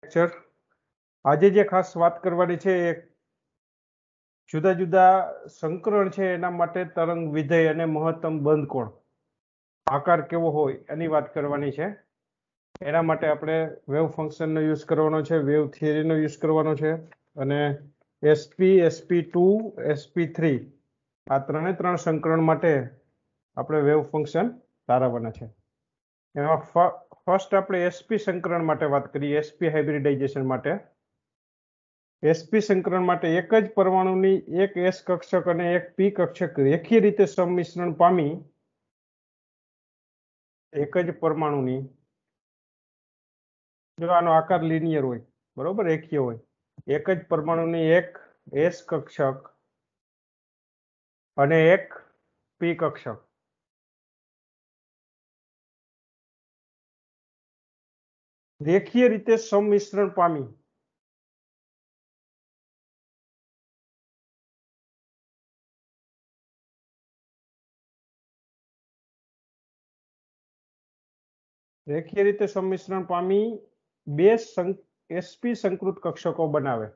Lecture આજે જે ખાસ વાત કરવાની છે એ જુદા જુદા સંકરણ છે એના માટે તરંગ વિધેય અને મહત્તમ બંધ કોણ આકાર કેવો હોય એની વાત કરવાની છે। એના માટે આપણે વેવ ફંક્શનનો યુઝ કરવાનો છે, વેવ થિયરીનો યુઝ કરવાનો છે અને એસપી, SP2, SP3 આ ત્રણ સંકરણ માટે આપણે વેવ ફંક્શન તારવવાના છે। એમાં ફર્સ્ટ આપણે એસપી સંકરણ માટે વાત કરીએ, એસપી હાઇબ્રિડાઇઝેશન માટે। એસપી સંકરણ માટે એક જ પરમાણુની એક એસ કક્ષક અને એક પી કક્ષક રેખીય રીતે સંમિશ્રણ પામી એક જ પરમાણુની, જો આનો આકાર લિનિયર હોય, બરોબર, રેખીય હોય, એક જ પરમાણુની એક એસ કક્ષક અને એક પી કક્ષક રેખીય રીતે સંમિશ્રણ પામી રેખીય રીતે સંમિશ્રણ પામી બે એસપી સંકૃત કક્ષકો બનાવે,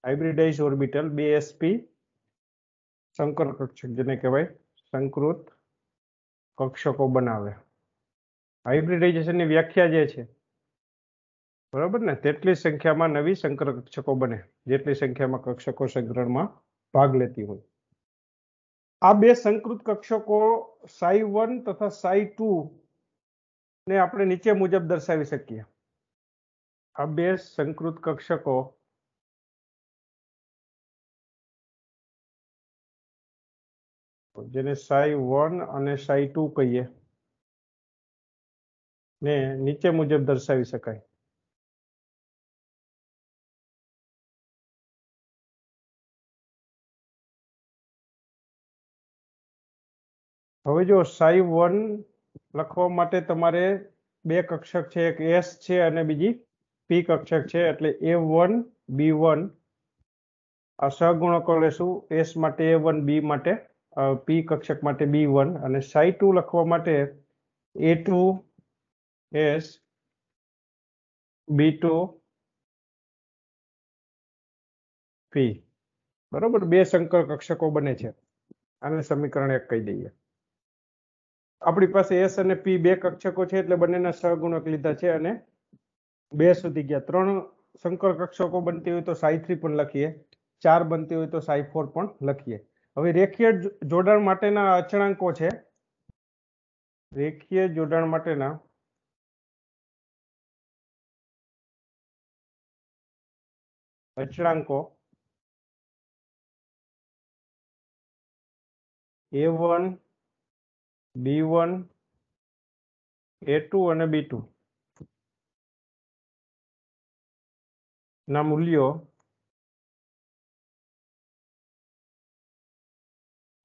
હાઇબ્રિડાઇઝ ઓર્બિટલ, બે એસપી સંકર કક્ષક જેને કહેવાય સંકૃત કક્ષકો બનાવે। હાઇબ્રિડાઇઝેશનની વ્યાખ્યા જે છે, બરોબર ને, તેટલી સંખ્યામાં નવી સંકર કક્ષકો બને જેટલી સંખ્યામાં કક્ષકો સંકરણમાં ભાગ લેતી હોય। આ બે સંકૃત કક્ષકો psi1 તથા psi2 ને આપણે નીચે મુજબ દર્શાવી શકીએ। આ બે સંકૃત કક્ષકો જેને psi1 અને psi2 કહીએ ને નીચે મુજબ દર્શાવી શકાય। હવે જો psi1 લખવા માટે તમારે બે કક્ષક છે, એક એસ છે અને બીજી પી કક્ષક છે, એટલે A1 B1 આ સહગુણકો લેશું, એસ માટે A1, બી માટે પી કક્ષક માટે B1 અને psi2 લખવા માટે A2 S B2 P, બરોબર, બે સંકર કક્ષકો બને છે। આને સમીકરણ 1 કહી દઈએ। આપણી પાસે એસ અને પી બે કક્ષકો છે એટલે બંનેના સહગુણક લીધા છે અને બે સુધી ગયા। ત્રણ સંકર કક્ષકો બનતી હોય તો psi3 પણ લખીએ, ચાર બનતી હોય તો psi4 પણ લખીએ। હવે રેખીય જોડાણ માટેના અચળાંકો છે, રેખીય જોડાણ માટેના અચળાંકો A1 B1 A2 અને B2 ના મૂલ્યો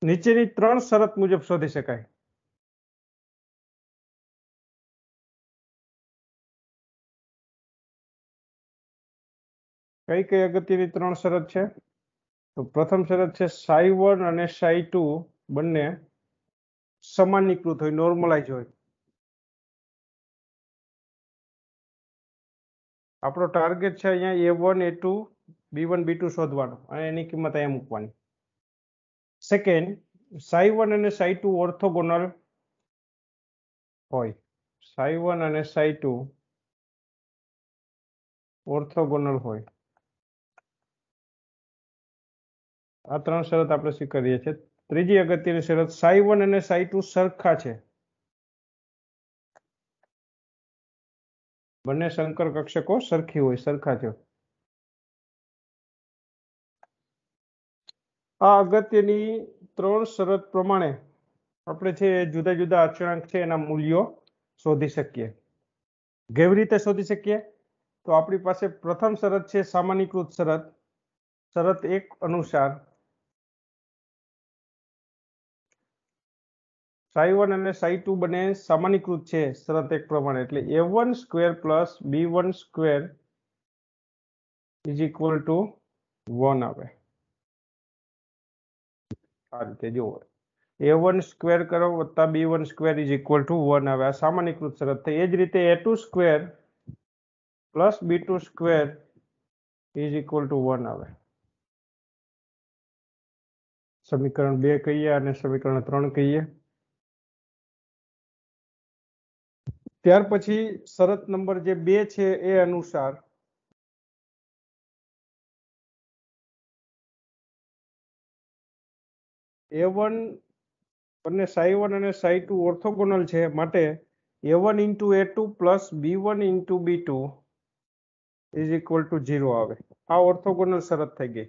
નીચેની ત્રણ શરત મુજબ શોધી શકાય। કઈ કઈ અગત્યની ત્રણ શરત છે? તો પ્રથમ શરત છે psi1 અને psi2 બંને સમાનીકૃત હોય, નોર્મલાઇઝ હોય। આપણો ટાર્ગેટ છે અહીંયા A1 A2 B1 B2 શોધવાનો અને એની કિંમત અહીંયા મૂકવાની। સેકન્ડ, psi1 અને psi2 ઓર્થોગોનલ હોય, psi1 અને psi2 ઓર્થોગોનલ હોય। આ ત્રણ શરત આપણે સ્વીકારીએ છીએ। ત્રીજી અગત્યની શરત, psi1 અને psi2 સરખા છે, બંને સંકર કક્ષકો સરખી હોય, સરખા છે। આ અગત્યની ત્રણ શરત પ્રમાણે આપણે છે જુદા જુદા અચળાંક છે એના મૂલ્યો શોધી શકીએ। કેવી રીતે શોધી શકીએ? તો આપણી પાસે પ્રથમ શરત છે સામાન્યકૃત શરત, શરત 1 અનુસાર psi1 અને psi2 બંને સામાન્યકૃત છે શરત 1 પ્રમાણે, એટલે A1 square plus B1 square is equal to 1 આવે। આ રીતે જુઓ, A1 સ્ક્વેર કરો વત્તા B1 square is equal to 1 આવે, આ સામાન્યકૃત શરત થઈ। એ જ રીતે A2 square plus b2 square is equal to 1 આવે. સમીકરણ 2 કહીએ અને સમીકરણ 3 કહીએ. ત્યાર પછી શરત નંબર જે 2 છે એ અનુસાર a1 અને psi1 અને psi2 ઓર્થોગોનલ છે, માટે a1 into a2 plus b1 into b2 is equal to 0 આવે. આ ઓર્થોગોનલ શરત થઈ ગઈ.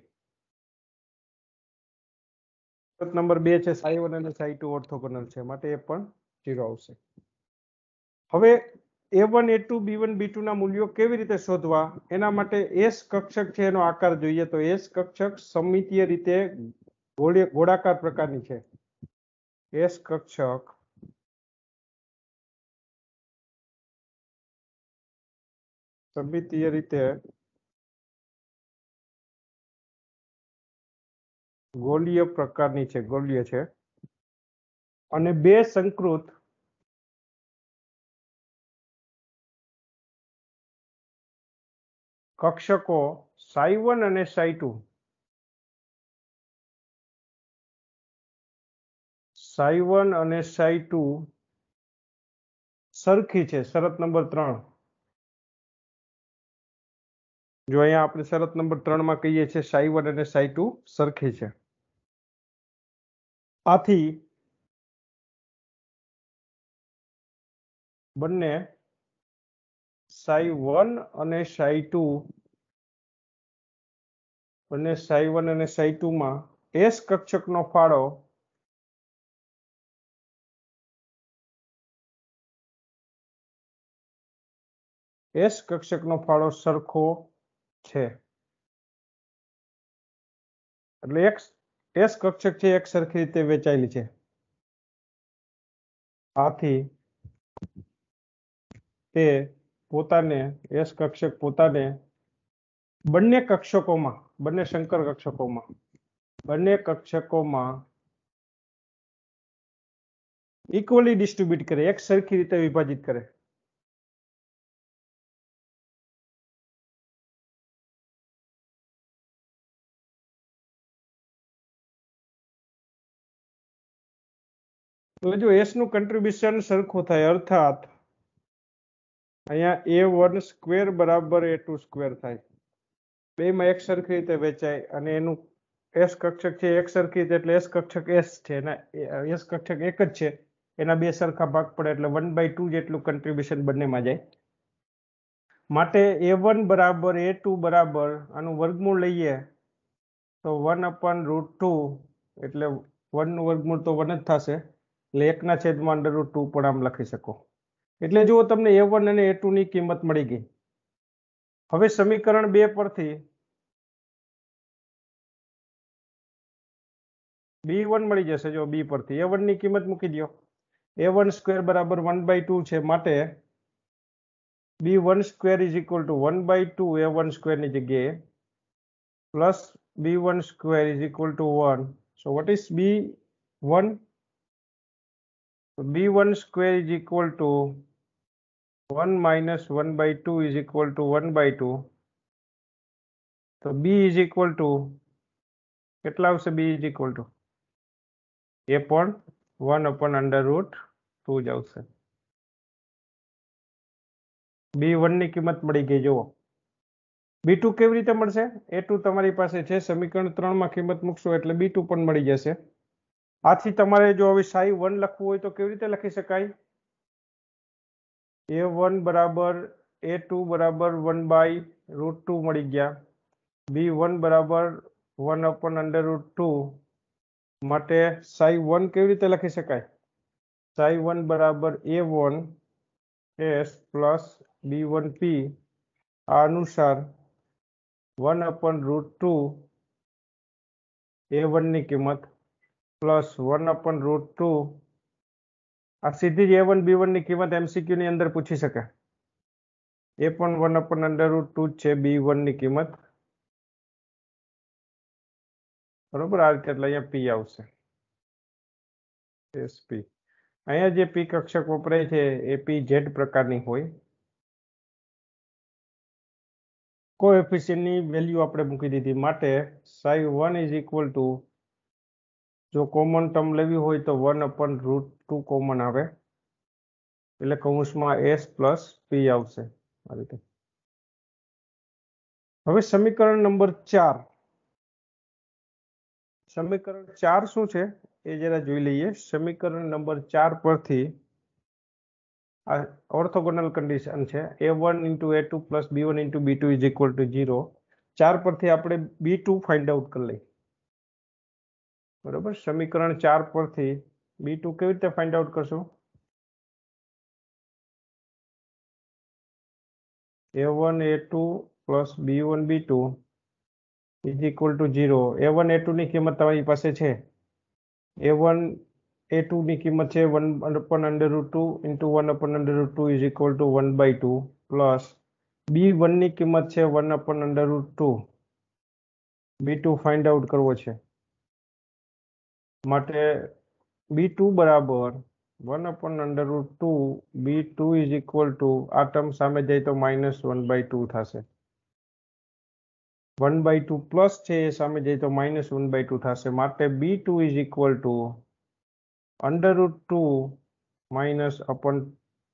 શરત નંબર 2 છે psi1 અને psi2 ઓર્થોગોનલ છે, માટે એ પણ 0 આવશે. હવે a1 a2 b1 b2 ના મૂલ્યો કેવી રીતે શોધવા, એના માટે S કક્ષક છે એનો આકાર જોઈએ. તો S કક્ષક સમમિતીય રીતે ગોળાકાર પ્રકારની છે. S કક્ષક સમમિતીય રીતે ગોળીય પ્રકારની છે, ગોળીય છે, અને બે સંકૃત કક્ષકો psi1 અને psi2 સરખી છે. શરત નંબર 3. જો અહીંયા આપણે શરત નંબર 3 માં કહીએ છીએ psi1 અને psi2 સરખી છે. આથી બંને psi1 અને psi2 બંને psi1 અને psi2 માં S કક્ષકનો ફાળો સરખો છે. એટલે S કક્ષક છે એક સરખી રીતે વહેંચાયેલી છે. આથી તે પોતાને S કક્ષક પોતાને બંને કક્ષકોમાં, બંને શંકર કક્ષકોમાં, બંને કક્ષકોમાં ઇક્વલી ડિસ્ટ્રીબ્યુટ કરે, એક સરખી રીતે વિભાજિત કરે. એટલે જો S નું કન્ટ્રીબ્યુશન સરખું થાય, અર્થાત અહીંયા a1 સ્ક્વેર બરાબર a2 સ્ક્વેર થાય. બેમાં એક સરખી રીતે વહેંચાય અને એનું S કક્ષક છે એક સરખી રીતે, એટલે S કક્ષક S છે, એના S કક્ષક એક જ છે, એના બે સરખા ભાગ પડે એટલે 1/2 જેટલું કન્ટ્રીબ્યુશન બંનેમાં જાય. માટે a1 બરાબર a2 બરાબર આનું વર્ગમૂળ લઈએ તો 1/√2, એટલે 1 નું વર્ગમૂળ તો 1 જ થશે, એટલે 1/√2 પણ આમ લખી શકો. એટલે જુઓ તમને a1 અને a2 ની કિંમત મળી ગઈ. હવે સમીકરણ 2 પરથી b1 મળી જશે. જો b પરથી a1 ની કિંમત મૂકી દો. a1 સ્ક્વેર બરાબર 1/2 છે, માટે b1 square is equal to 1/2 a1 square ની જગ્યાએ plus b1 square is equal to 1. So what is b1? b1 square is equal to 1 minus 1/2 is equal to 1/2. તો b is equal to કેટલા આવશે? b is equal to એ પણ 1/√2 જ આવશે. b1 ની કિંમત મળી ગઈ. જુઓ b2 કેવી રીતે મળશે? a2 તમારી પાસે છે, સમીકરણ 3 માં કિંમત મૂકશો એટલે b2 પણ મળી જશે. આથી તમારે જો હવે psi1 લખવું હોય તો કેવી રીતે લખી શકાય? a1 બરાબર a2 બરાબર 1/√2 મળી ગયા. b1 બરાબર 1/√2, માટે psi1 કેવી રીતે લખી શકાય? psi1 બરાબર a1 s plus b1 p. આ અનુસાર 1/√2 a1 ની કિંમત પ્લસ 1/√2, આ સીધી જ a1 b1 ની કિંમત MCQ ની અંદર પૂછી શકે. એ પણ 1/√2 જ છે b1 ની કિંમત. બરોબર, આ રીતે. એટલે અહીંયા p આવશે, SP. અહીંયા જે p કક્ષક વપરાય છે એ PZ પ્રકારની હોય. કોએફિશિયન્ટની વેલ્યુ આપણે મૂકી દીધી, માટે psi1 ઇઝ ઇક્વલ ટુ, જો કોમન ટર્મ લેવી હોય તો 1/√2 કોમન આવે, એટલે કૌંસમાં s પ્લસ p આવશે આ રીતે. હવે સમીકરણ નંબર 4, સમીકરણ 4 શું છે એ જરા જોઈ લઈએ. સમીકરણ નંબર 4 પરથી આ ઓર્થોગોનલ કન્ડિશન છે, a1 into a2 plus b1 into b2 is equal to 0. 4 પરથી આપણે b2 ફાઇન્ડ આઉટ કરી લઈએ. બરોબર, સમીકરણ 4 પરથી b2 કેવી રીતે ફાઇન્ડ આઉટ કરશું? a1 a2 plus b1 b2 is equal to 0. a1 a2 ની કિંમત તમારી પાસે છે. a1 a2 ની કિંમત છે 1/√2 into 1/√2 is equal to 1/2 plus b1 ની કિંમત છે 1/√2. b2 ફાઇન્ડ આઉટ કરવો છે, માટે b2 બરાબર 1/√2 b2 is equal to, આ ટર્મ સામે જાય તો -1/2 થશે. 1/2 પ્લસ છે એ સામે જાય તો -1/2 થશે, માટે b2 is equal to √2 minus અપન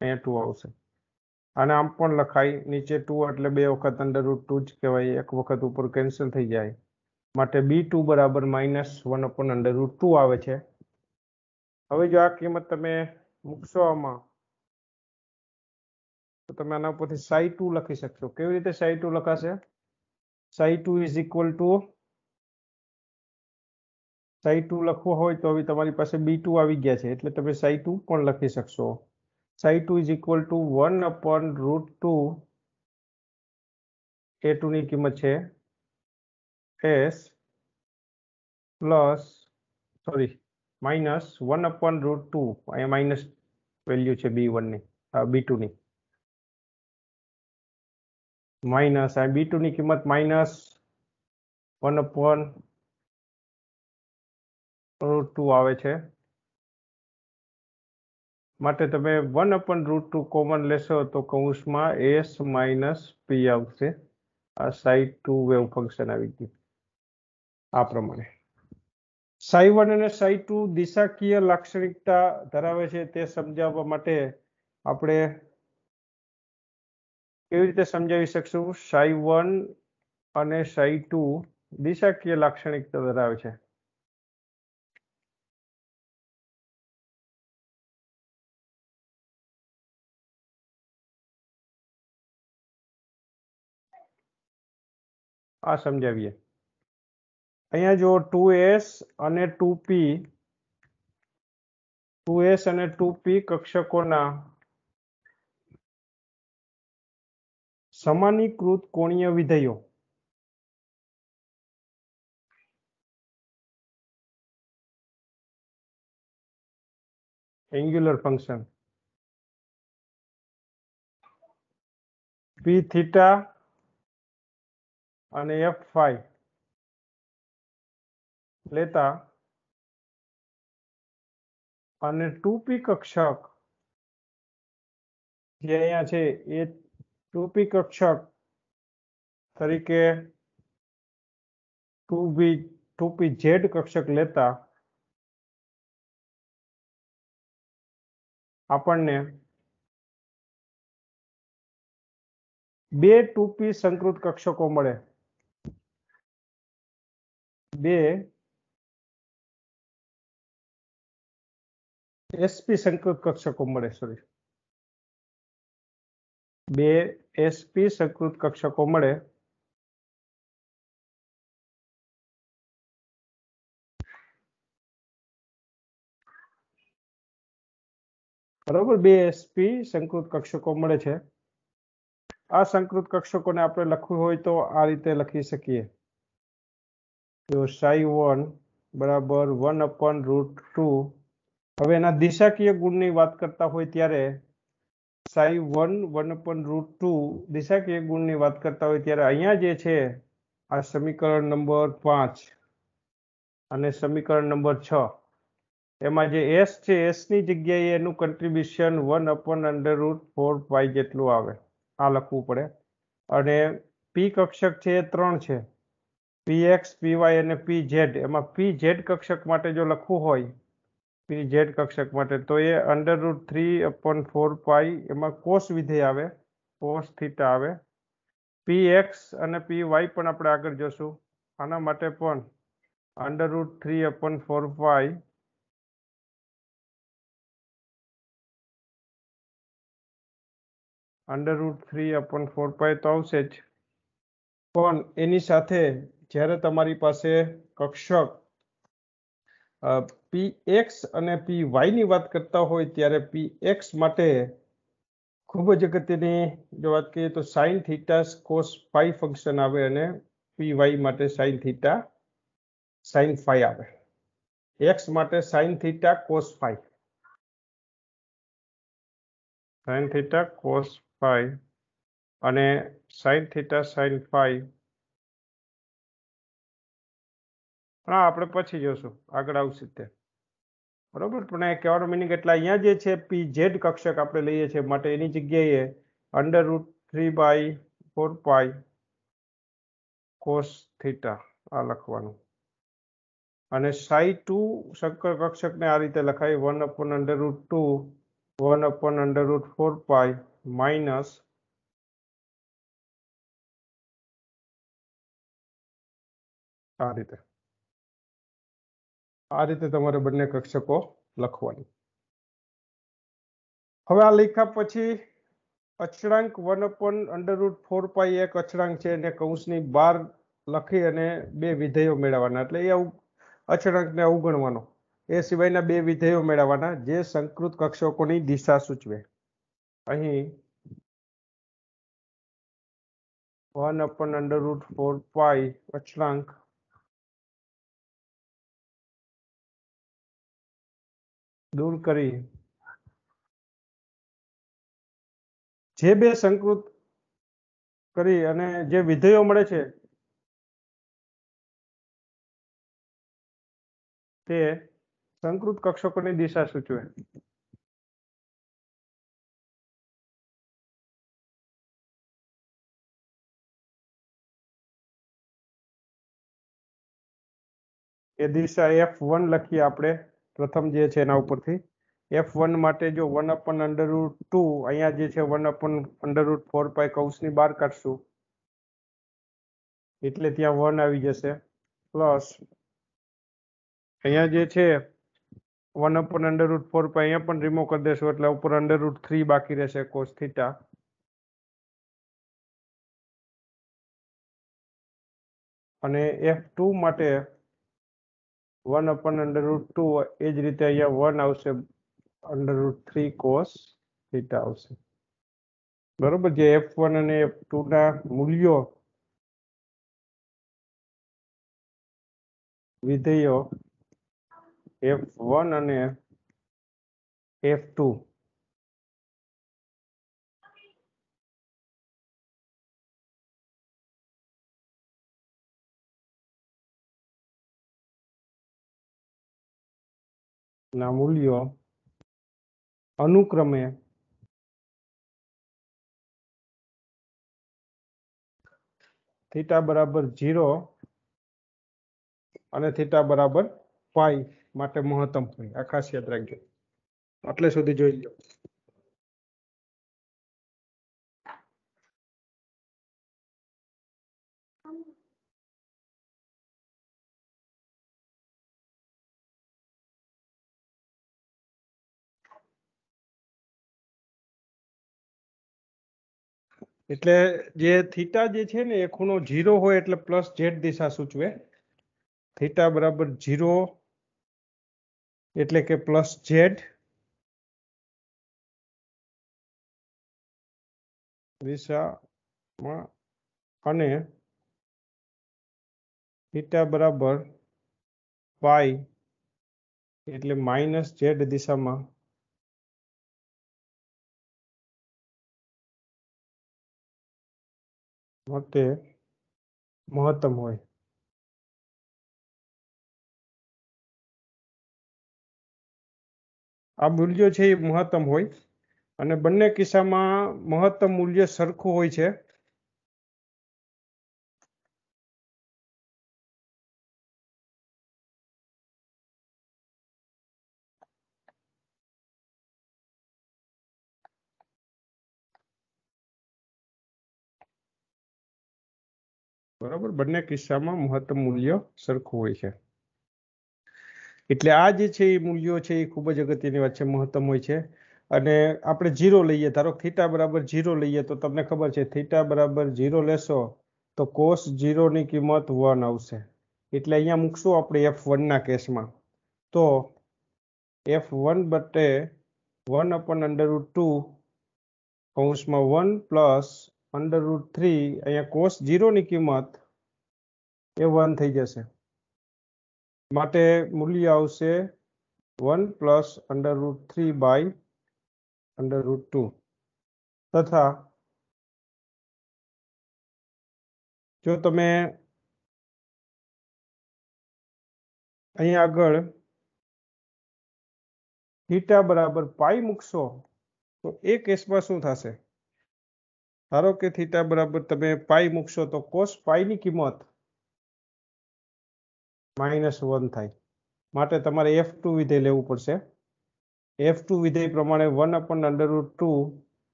2 આવશે. અને આમ પણ લખાય, નીચે 2 એટલે 2 વખત √2 જ કહેવાય, એક વખત ઉપર કેન્સલ થઈ જાય, માટે b2 બરાબર -1/√2 આવે છે. હવે જો આ કિંમત તમે મૂકશો આમાં, તો તમે આના ઉપરથી psi2 લખી શકશો. કેવી રીતે psi2 લખાશે? psi2 is equal to, psi2 લખવો હોય તો હવે તમારી પાસે b2 આવી ગયા છે, એટલે તમે psi2 પણ લખી શકશો. psi2 is equal to 1/√2, a2 ની કિંમત છે s પ્લસ માઇનસ 1/√2, અહીંયા માઇનસ વેલ્યુ છે b1 ની, b2 ની, માઇનસ આ b2 ની કિંમત માઇનસ 1/√2 આવે છે, માટે તમે 1/√2 કોમન લેશો તો કૌંસમાં s માઇનસ p આવશે. આ psi2 વેવ ફંક્શન આવી ગયું આ પ્રમાણે. psi1 અને psi2 દિશાકીય લાક્ષણિકતા ધરાવે છે તે સમજાવવા માટે આપણે કેવી રીતે સમજાવી શકશું? psi1 અને psi2 દિશાકીય લાક્ષણિકતા ધરાવે છે. આ સમજાવીએ. અહીંયા જો 2s અને 2p, 2s અને 2p કક્ષકોના સમાનીકૃત કોણીય વિધેયો એન્ગ્યુલર ફંક્શન p થીટા અને f phi લેતા અને 2p કક્ષક જે અહીંયા છે એ 2p કક્ષક તરીકે 2pz કક્ષક લેતા આપણને બે 2p સંકૃત કક્ષકો મળે, બે sp સંકૃત કક્ષકો મળે, બે sp સંકૃત કક્ષકો મળે. બરોબર, બે sp સંકૃત કક્ષકો મળે છે. આ સંકૃત કક્ષકોને આપણે લખવું હોય તો આ રીતે લખી શકીએ. તો psi1 બરાબર 1/√2. હવે એના દિશાકીય ગુણની વાત કરતા હોય ત્યારે psi1 1/√2 દિશાકીય ગુણની વાત કરતા હોય ત્યારે અહીંયા જે છે આ સમીકરણ નંબર 5 અને સમીકરણ નંબર 6, એમાં જે s છે s ની જગ્યાએ એનું કન્ટ્રીબ્યુશન 1/√4π જેટલું આવે, આ લખવું પડે. અને પી કક્ષક છે એ 3 છે, પીએક્સ, પીવાય અને પીઝેડ. એમાં પીઝેડ કક્ષક માટે જો લખવું હોય, પીઝેડ કક્ષક માટે, તો એ √3/4 એમાં કોસ વિધેય આવે, કોસ થીટા આવે. પીએક્સ અને પીવાય પણ આપણે આગળ જોશું. આના માટે પણ √3/4 √3/4 તો આવશે જ. પણ એની સાથે જ્યારે તમારી પાસે કક્ષક પીએક્સ અને પીવાય ની વાત કરતા હોય ત્યારે પીએક્સ માટે ખૂબ જ અગત્યની જો વાત કરીએ તો sine theta cos phi function આવે અને પીવાય માટે સાઇન થીટા સાઇન ફાઈ આવે. એક્સ માટે sine theta cos phi, sine theta cos phi અને સાઇન થીટા સાઇન ફાઈ. હા, આપણે પછી જોશું, આગળ આવશે તે. બરોબર. પણ એ કહેવાનો મિનિંગ એટલે અહીંયા જે છે પીઝેડ કક્ષક આપણે લઈએ છીએ માટે એની જગ્યાએ √3/4 કોસ થીટા આ લખવાનું. અને psi2 સંકર કક્ષકને આ રીતે લખાય 1/√2 1/√4 માઇનસ આ રીતે. આ રીતે તમારે બંને કક્ષકો લખવાની. હવે આ લખ્યા પછી અચળાંક 1/√4 એક અચળાંક છે એને કૌંસની બહાર લખી અને બે વિધેયો મેળવવાના. એટલે એ અચળાંકને અવગણવાનો. એ સિવાયના બે વિધેયો મેળવવાના જે સંકૃત કક્ષકોની દિશા સૂચવે. અહીં 1/√4 અચળાંક દૂર કરી જે બે સંકૃત કરી અને જે વિધેયો મળે છે તે સંકૃત કક્ષકોની દિશા સૂચવે. એ દિશા F1 લખીએ આપણે પ્રથમ જે છે એના ઉપરથી. F1 માટે જો 1/√2 અહીંયા જે છે 1/√4 કૌંસની બહાર કાઢશું એટલે ત્યાં 1 આવી જશે, પ્લસ અહીંયા જે છે 1/√4 અહીંયા પણ રિમૂવ કરી દેશું એટલે ઉપર √3 બાકી રહેશે કોસ થીટા. અને F2 માટે 1/√2 એ જ રીતે અહીંયા 1 આવશે, √3 કોસ થીટા આવશે. બરોબર. જે F1 અને F2 ના મૂલ્યો વિધેયો F1 અને F2 ના મૂલ્યો અનુક્રમે થીટા બરાબર 0 અને થીટા બરાબર પાઈ માટે મહત્તમ હોય. આ ખાસ યાદ રાખજો. આટલે સુધી જોઈ લો. એટલે જે થીટા જે છે ને એ ખૂણો 0 હોય એટલે પ્લસ ઝેડ દિશા સૂચવે. થીટા બરાબર 0 એટલે કે પ્લસ ઝેડ દિશામાં અને થીટા બરાબર પાઈ એટલે માઇનસ ઝેડ દિશામાં માટે મહત્તમ હોય. આ મૂલ્યો છે એ મહત્તમ હોય અને બંને કિસ્સામાં મહત્તમ મૂલ્ય સરખું હોય છે. બરાબર, બંને કિસ્સામાં મહત્તમ મૂલ્ય સરખું હોય છે. એટલે આ જે છે એ મૂલ્યો છે એ ખૂબ જ અગત્યની વાત છે, મહત્તમ હોય છે. અને આપણે 0 લઈએ, ધારો થીટા બરાબર 0 લઈએ તો તમને ખબર છે થીટા બરાબર 0 લેશો તો કોસ 0 ની કિંમત 1 આવશે. એટલે અહીંયા મૂકશું આપણે F1 ના કેસમાં. તો F1 બટે 1/√2 કૌંસમાં 1 પ્લસ √3, અહીંયા કોસ 0 ની કિંમત એ 1 થઈ જશે. માટે મૂલ્ય આવશે 1 પ્લસ √3/√2. તથા જો તમે અહીંયા આગળ થીટા બરાબર પાઈ મૂકશો તો એ કેસમાં શું થશે? ધારો કે થીટા બરાબર તમે પાઈ મૂકશો તો કોસ પાઈની કિંમત -1 થાય. માટે તમારે F2 વિધેય લેવું પડશે. F2 વિધેય પ્રમાણે 1/√2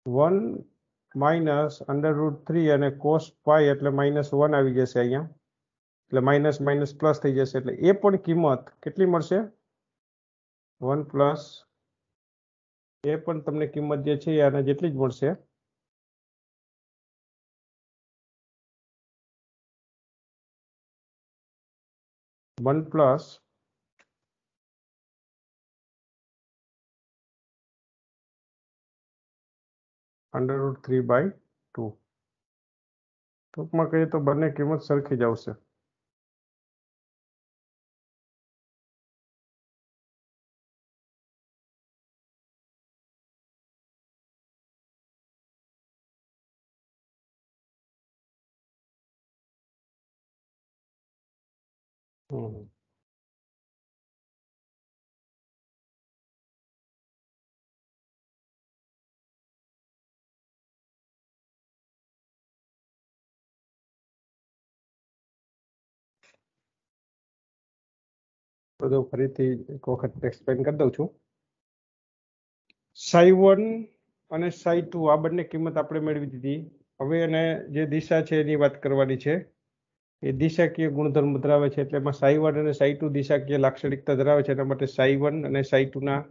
1 માઇનસ √3 અને કોસ પાઈ એટલે -1 આવી જશે અહીંયા. એટલે માઇનસ માઇનસ પ્લસ થઈ જશે. એટલે એ પણ કિંમત કેટલી મળશે? 1 પ્લસ એ પણ તમને કિંમત જે છે એ આના જેટલી જ મળશે. One plus √3/2. ટૂંકમાં કહીએ તો બંને કિંમત સરખી જ આવશે. બધું ફરીથી એક વખત એક્સપ્લેન કરી દઉં છું. psi1 અને psi2 આ બંને કિંમત આપણે મેળવી દીધી. હવે એને જે દિશા છે એની વાત કરવાની છે. એ દિશાકીય ગુણધર્મ ધરાવે છે. એટલે એમાં psi1 અને psi2 દિશાકીય લાક્ષણિકતા ધરાવે છે. એના માટે psi1 અને psi2 ના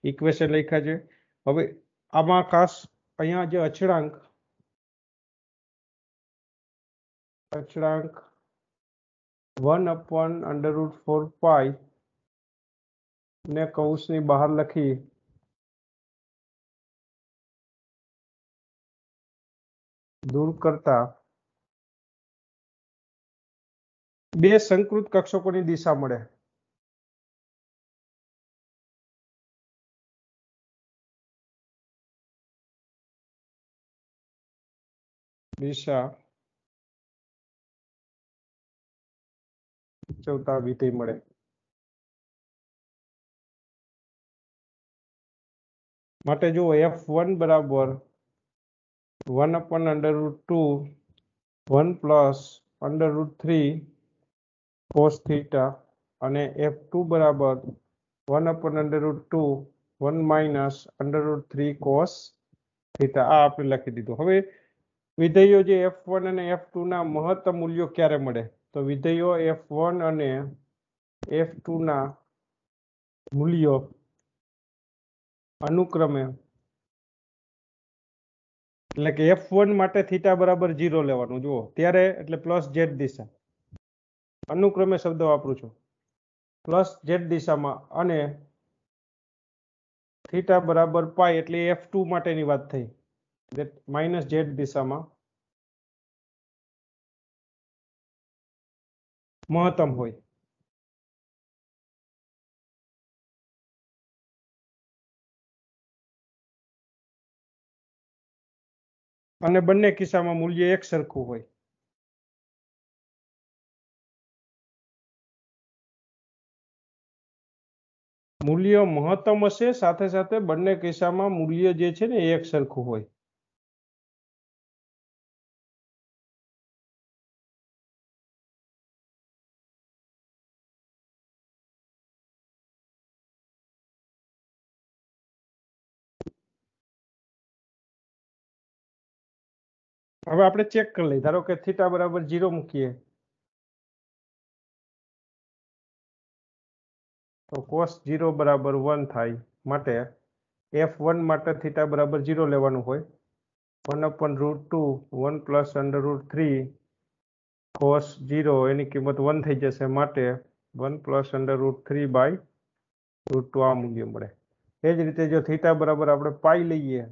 ઇક્વેશન લખ્યા છે. હવે આમાં ખાસ અહીંયા જે અચળાંક 1/√4π ને કૌંસની બહાર લખી દૂર કરતા બે સંકૃત કક્ષકોની દિશા મળે. દિશા સૂચવતા વિધેય મળે. માટે જો F1 બરાબર 1/√2 1 પ્લસ √3 cos થીટા અને F2 બરાબર 1/√2 1 માઇનસ √3 cos થીટા આ આપણે લખી દીધું. હવે વિધેયો જે F1 અને F2 ના મહત્તમ મૂલ્યો ક્યારે મળે? તો વિધેયો F1 અને F2 ના મૂલ્યો અનુક્રમે એટલે કે F1 માટે થીટા બરાબર 0 લેવાનું. જુઓ ત્યારે એટલે પ્લસ z દિશા, અનુક્રમે શબ્દ વાપરું છું, પ્લસ z દિશામાં, અને થીટા બરાબર પાઈ એટલે F2 માટેની વાત થઈ, માઇનસ z દિશામાં મહત્તમ હોય. અને બંને કિસ્સામાં મૂલ્ય એક સરખું હોય. મૂલ્ય મહત્તમ હશે, સાથે સાથે બંને કિસ્સામાં મૂલ્ય જે છે ને એ એક સરખું હોય. હવે આપણે ચેક કરી લઈએ. ધારો કે થીટા બરાબર 0 મૂકીએ તો cos 0 બરાબર 1 થાય. માટે f1 માટે થીટા બરાબર 0 લેવાનું હોય. 1/√2 1 પ્લસ √3 cos 0 એની કિંમત 1 થઈ જશે. માટે 1 પ્લસ √3/√2 આ મૂલ્ય મળે. એ જ રીતે જો થીટા બરાબર આપણે પાઈ લઈએ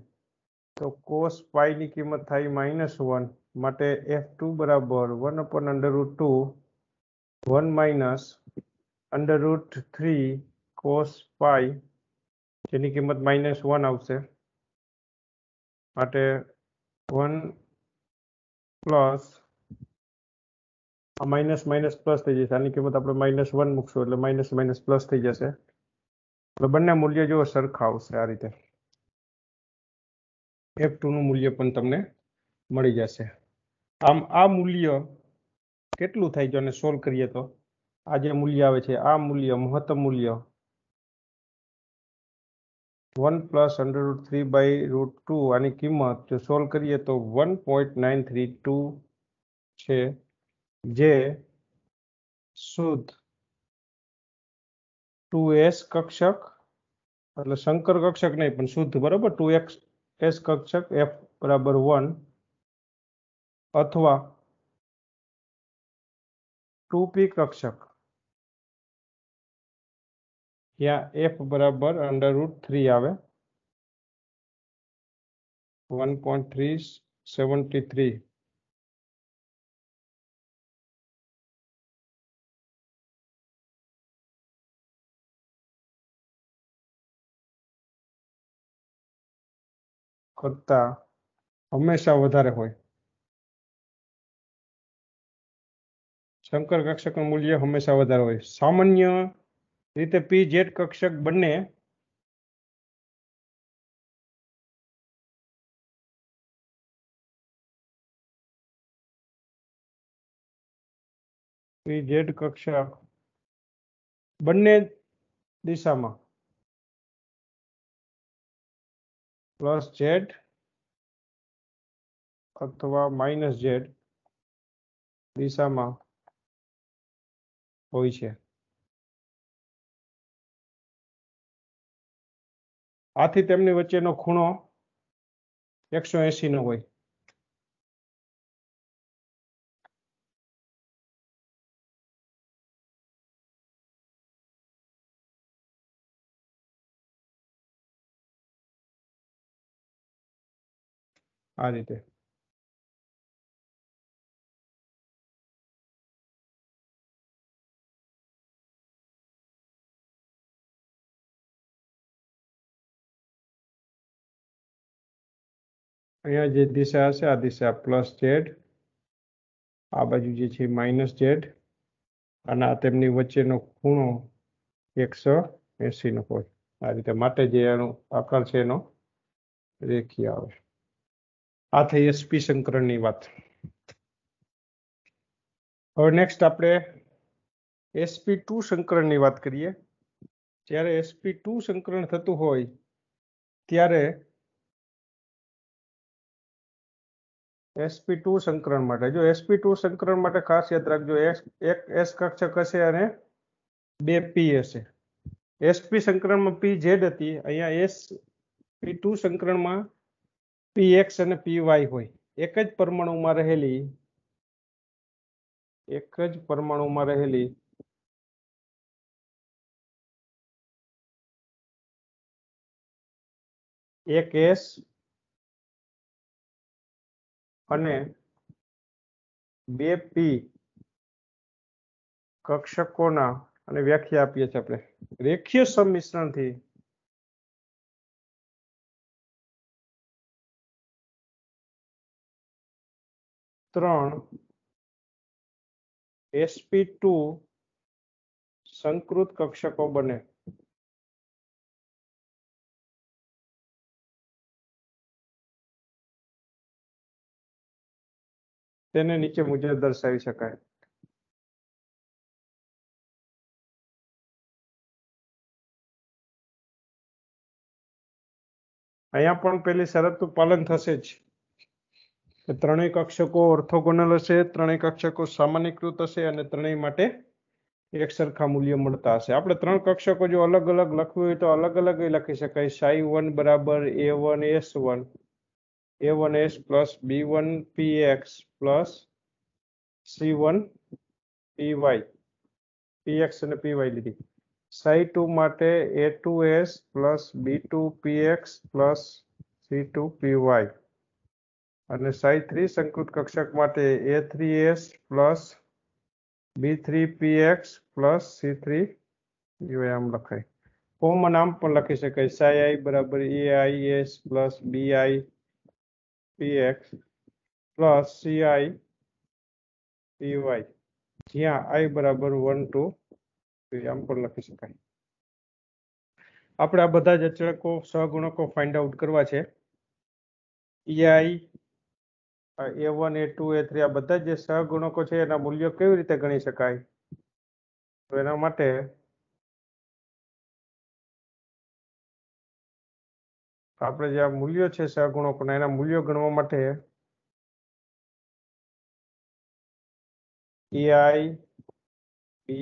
તો cos પાઈ ની કિંમત થાય -1. માટે f2 બરાબર 1/√2 1 માઇનસ √3 cos પાઈ જેની કિંમત -1 આવશે. માટે 1 પ્લસ માઇનસ માઇનસ પ્લસ થઈ જશે. આની કિંમત આપણે -1 મૂકશું એટલે માઇનસ માઇનસ પ્લસ થઈ જશે. એટલે બંને મૂલ્ય જો સરખા આવશે. આ રીતે f2 નું મૂલ્ય પણ તમને મળી જશે. આમ આ મૂલ્ય કેટલું થાય જો આને સોલ્વ કરીએ તો આ જે મૂલ્ય આવે છે આ મૂલ્ય મહત્તમ મૂલ્ય 1 પ્લસ √3/√2 આની કિંમત જો સોલ્વ કરીએ તો 1.932 છે, જે શુદ્ધ 2s કક્ષક એટલે સંકર કક્ષક નહીં પણ શુદ્ધ બરાબર 2s કક્ષક f બરાબર 1 અથવા 2p કક્ષક જ્યાં f બરાબર √3 આવે 1.373 કરતા હંમેશા વધારે હોય. સંકર કક્ષકનું મૂલ્ય હંમેશા વધારે હોય. સામાન્ય રીતે pz કક્ષક બંને pz કક્ષક બંને દિશામાં +z અથવા -z દિશામાં હોય છે. આથી તેમની વચ્ચેનો ખૂણો 180 નો હોય. આ રીતે અહીંયા જે દિશા હશે આ દિશા +z, આ બાજુ જે છે -z અને આ તેમની વચ્ચેનો ખૂણો 180 નો હોય. આ રીતે માટે જે એનો આકાર છે એનો રેખીય આવે. આ થઈ એસપી સંકરણની વાત. હવે નેક્સ્ટ આપણે sp2 સંકરણની વાત કરીએ. જ્યારે sp2 સંકરણ થતું હોય ત્યારે sp2 સંકરણ માટે જો sp2 સંકરણ માટે ખાસ યાદ રાખજો એક s કક્ષક હશે અને 2 p હશે. sp સંકરણમાં pz હતી, અહીંયા sp2 સંકરણમાં px અને py હોય. એક જ પરમાણુમાં રહેલી એક s અને 2 p કક્ષકોના અને વ્યાખ્યા આપીએ છીએ આપણે રેખીય સંમિશ્રણથી ત્રણ sp2 સંકૃત કક્ષકો બને. તેને નીચે મુજબ દર્શાવી શકાય. અહીંયા પણ પેલી શરતનું પાલન થશે જ. ત્રણેય કક્ષકો ઓર્થોગોનલ હશે, ત્રણેય કક્ષકો સામાન્યકૃત હશે અને ત્રણેય માટે એક સરખા મૂલ્ય મળતા હશે. આપણે ત્રણ કક્ષકો જો અલગ અલગ લખવું હોય તો અલગ અલગ લખી શકાય. psi1 બરાબર a1s1 a1s plus b1px plus c1 py px અને py લીધી. psi2 માટે a2s plus b2px plus c2py અને psi3 સંકૃત કક્ષક માટે a3s plus b3px plus c3py આમ લખાય. કોમન આમ પણ લખી શકાય. psi બરાબર ais plus bipx plus cipy જ્યાં i બરાબર 1 2 આમ પણ લખી શકાય. આપણે આ બધા જ અચળકો સહગુણકો ફાઇન્ડ આઉટ કરવા છે. ei a1 a2 a3 આ બધા જે સહગુણકો છે એના મૂલ્યો કેવી રીતે ગણી શકાય? તો એના માટે આપણે જે આ મૂલ્યો છે સહગુણકોના એના મૂલ્યો ગણવા માટે ei bi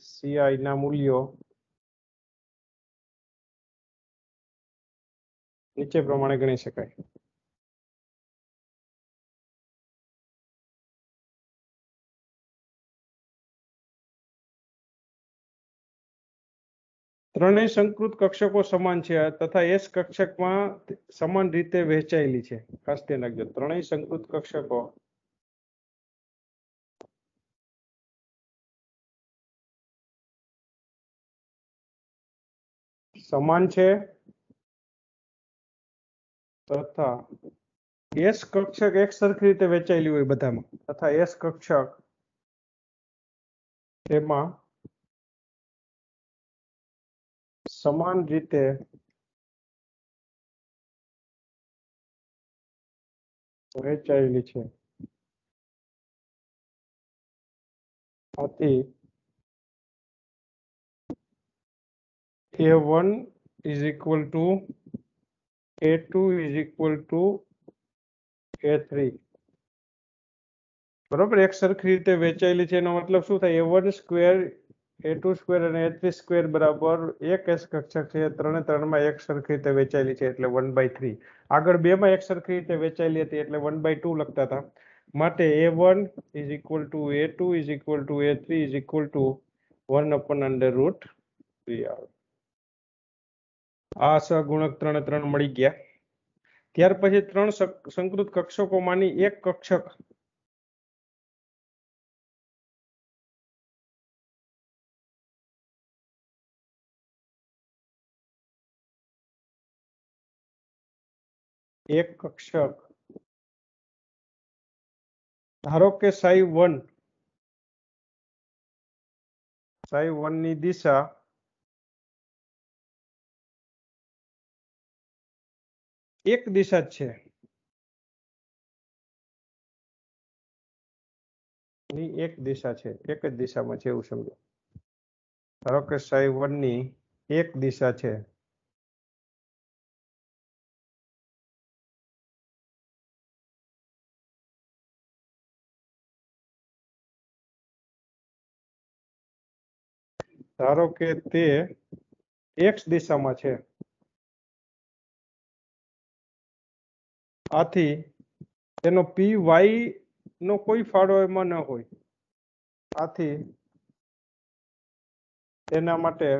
ci ના મૂલ્યો નીચે પ્રમાણે ગણી શકાય. ત્રણેય સંકૃત કક્ષકો સમાન છે તથા એસ કક્ષકમાં સમાન રીતે વહેંચાયેલી છે. ખાસ ધ્યાન રાખજો. ત્રણેય સંકૃત કક્ષકો સમાન છે તથા એસ કક્ષક એક સરખી રીતે વહેંચાયેલી હોય બધામાં તથા એસ કક્ષક તેમાં સમાન રીતે વહેંચાયેલી છે. આથી a1 is equal to a2 is equal to a3 બરોબર. એક સરખી રીતે વહેંચાયેલી છે એનો મતલબ શું થાય? a1 સ્ક્વેર a2 સ્ક્વેર અને a3 સ્ક્વેર બરાબર એક એસ કક્ષક છે. ત્રણે ત્રણમાં એક સરખી રીતે વહેંચાયેલી છે એટલે 1/3. આગળ બેમાં એક સરખી રીતે વહેંચાયેલી હતી એટલે 1/2 લખતા હતા. માટે a1 is equal to a2 is equal to a3 is equal to 1/√3 આવે. આ સહગુણક ત્રણે ત્રણ મળી ગયા. ત્યાર પછી ત્રણ સંકૃત કક્ષકોમાંની એક કક્ષક ધારો કે psi1 ની દિશા એક દિશા જ છે. એક દિશા છે, એક જ દિશામાં છે એવું સમજો. ધારો કે psi1 ની એક દિશા છે. ધારો કે તે x દિશામાં છે. આથી તેનો py નો કોઈ ફાળો એમાં ન હોય. આથી તેના માટે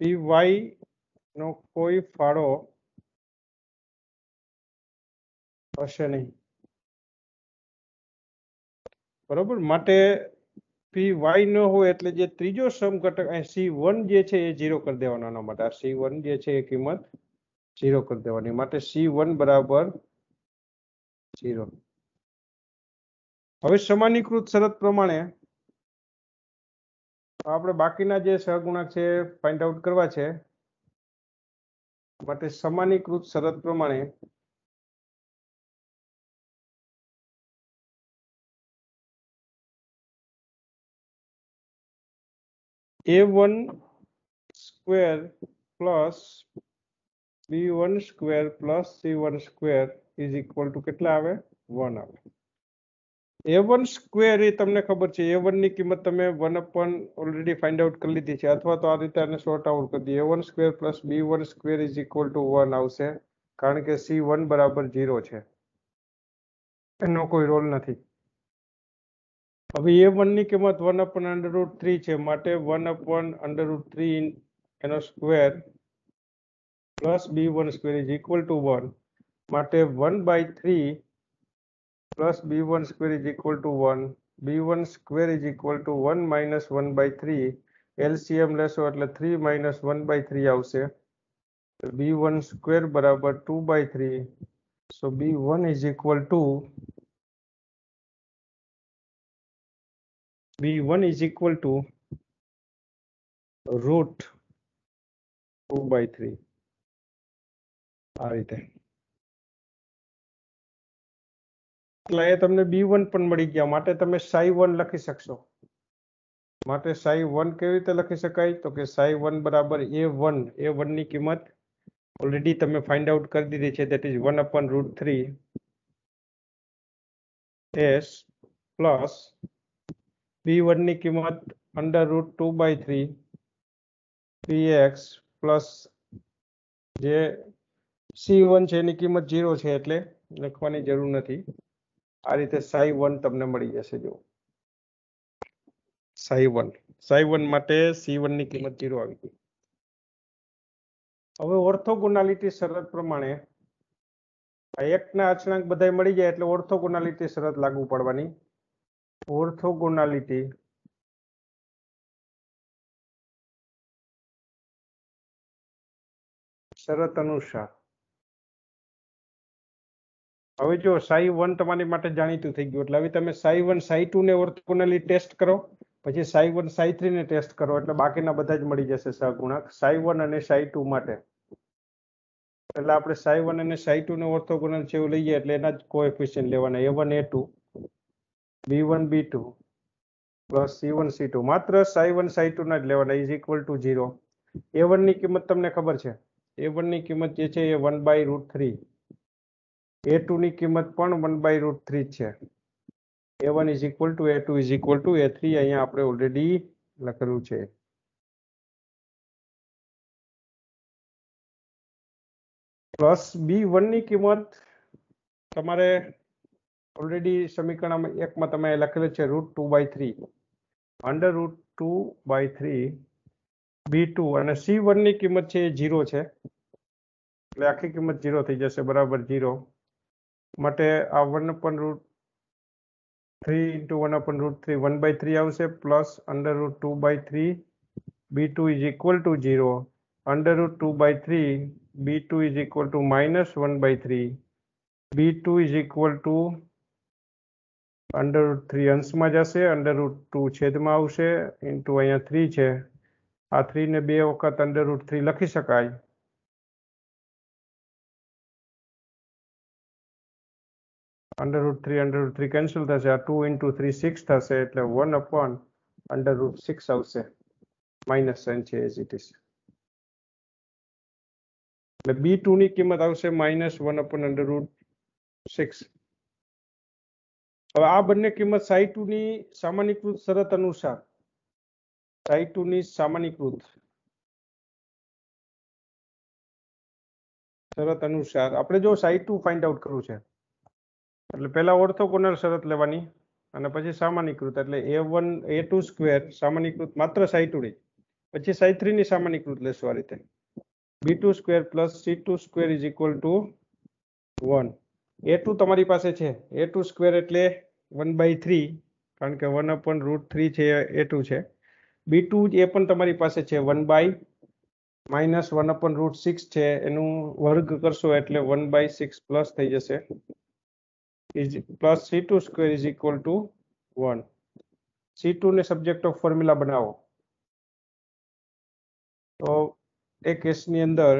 py નો કોઈ ફાળો હશે નહીં. બરોબર. માટે py ન હોય એટલે જે ત્રીજો સમઘટક c1 જે છે એ 0 કરી દેવાનો. આના માટે આ c1 જે છે એ કિંમત 0 કરી દેવાની. માટે c1 બરાબર 0. હવે સમાનીકૃત શરત પ્રમાણે આપણે બાકીના જે સહગુણક છે ફાઇન્ડ આઉટ કરવા છે. માટે સમાનીકૃત શરત પ્રમાણે a1 square plus b1 square plus c1 square is equal to કેટલા આવે 1 આવે a1 સ્ક્વેર એ તમને ખબર છે a1 ની કિંમત તમે 1 અપોન ઓલરેડી ફાઇન્ડ આઉટ કરી લીધી છે અથવા તો આ રીતે આને સોર્ટ આઉટ કરી દઈએ a1 square plus b1 square is equal to 1 આવશે કારણ કે c1 બરાબર 0 છે એનો કોઈ રોલ નથી હવે a1 ની કિંમત 1 અપોન √3 છે માટે 1 અપોન √3 એનો square plus b1 square is equal to 1 માટે 1/3 plus b1 square is equal to 1 b1 square is equal to 1 minus 1/3 LCM લેશો એટલે 3 માઇનસ 1/3 આવશે b1 સ્ક્વેર બરાબર 2/3 સો b1 is equal to b1 is equal to root 2/3 આ રીતે એટલે એ તમને b1 પણ મળી ગયા માટે તમે psi1 લખી શકશો માટે psi1 કેવી રીતે લખી શકાય તો કે psi1 બરાબર a1 ની કિંમત ઓલરેડી તમે ફાઇન્ડ આઉટ કરી દીધી છે that is 1 upon √3 s plus b1 ની કિંમત અંડર રૂટ 2/3 px પ્લસ જે c1 છે એની કિંમત 0 છે એટલે લખવાની જરૂર નથી આ રીતે psi1 તમને મળી જશે જો psi1 માટે c1 ની કિંમત 0 આવી ગઈ હવે ઓર્થોગોનાલિટી શરત પ્રમાણે આ એકના અચળાંક બધાય મળી જાય એટલે ઓર્થોગોનાલિટી શરત લાગુ પડવાની ઓર્થોગોનાલિટી શરત અનુસાર હવે જો psi1 તમારી માટે જાણીતું થઈ ગયું એટલે હવે તમે psi1 psi2 ને ઓર્થોગોનલી ટેસ્ટ કરો પછી psi1 psi3 ને ટેસ્ટ કરો એટલે બાકીના બધા જ મળી જશે સહગુણક psi1 અને psi2 માટે એટલે આપણે psi1 અને psi2 ને ઓર્થોગોનલ છે એવું લઈએ એટલે એના જ કોએફિશિયન્ટ લેવાના a1 a2 b1 b2 plus c1 c2 માત્ર psi1 psi2 ના જ લેવાના ઇઝ ઇક્વલ ટુ 0 a1 ની કિંમત તમને ખબર છે a1 ની કિંમત જે છે એ 1/√3 a2 ની કિંમત પણ 1/√3 છે a1 is equal to a2 is equal to a3 અહીંયા આપણે ઓલરેડી લખેલું છે પ્લસ b1 ની કિંમત તમારે ઓલરેડી સમીકરણમાં એકમાં તમે લખેલું છે √2/3 અંડર √2/3 b2 અને c1 ની કિંમત છે એ 0 છે એટલે આખી કિંમત 0 થઈ જશે બરાબર 0 માટે આ 1 upon √3 into 1 upon √3 1/3 આવશે plus under √2/3 b2 is equal to 0 under √2/3 b2 is equal to minus 1/3 b2 is equal to under √3 અંશમાં જશે અંડર √2 છેદમાં આવશે ઇન્ટુ અહીંયા 3 છે આ 3 ને 2 વખત અંડર √3 લખી શકાય અંડર √3 કેન્સલ થશે આ 2 into 3 6 થશે એટલે 1 upon અંડર √6 આવશે માઇનસ સાઇન છે એઝ ઇટ ઇઝ એટલે b2 ની કિંમત આવશે -1 upon અંડર √6 હવે આ બંને કિંમત psi2 ની સામાન્યકૃત શરત અનુસાર psi2 ની સામાન્યકૃત શરત અનુસાર આપણે જો psi2 ફાઇન્ડ આઉટ કરવું છે એટલે પહેલા ઓર્થોગોનલ શરત લેવાની અને પછી સામાન્યકૃત એટલે a1 a2 સ્ક્વેર સામાન્યકૃત માત્ર psi2 ની પછી psi3 ની સામાન્યકૃત લેશું આ રીતે b2 square plus c2 square is equal to 1 a2 તમારી પાસે છે a2 સ્ક્વેર એટલે 1/3 કારણ કે 1 upon √3 છે a2 છે b2 એ પણ તમારી પાસે છે 1 upon √6 છે એનું વર્ગ કરશો એટલે 1/6 પ્લસ થઈ જશે plus c2 square is equal to 1 c2 ને સબ્જેક્ટ ઓફ ફોર્મ્યુલા બનાવો તો એ કેસની અંદર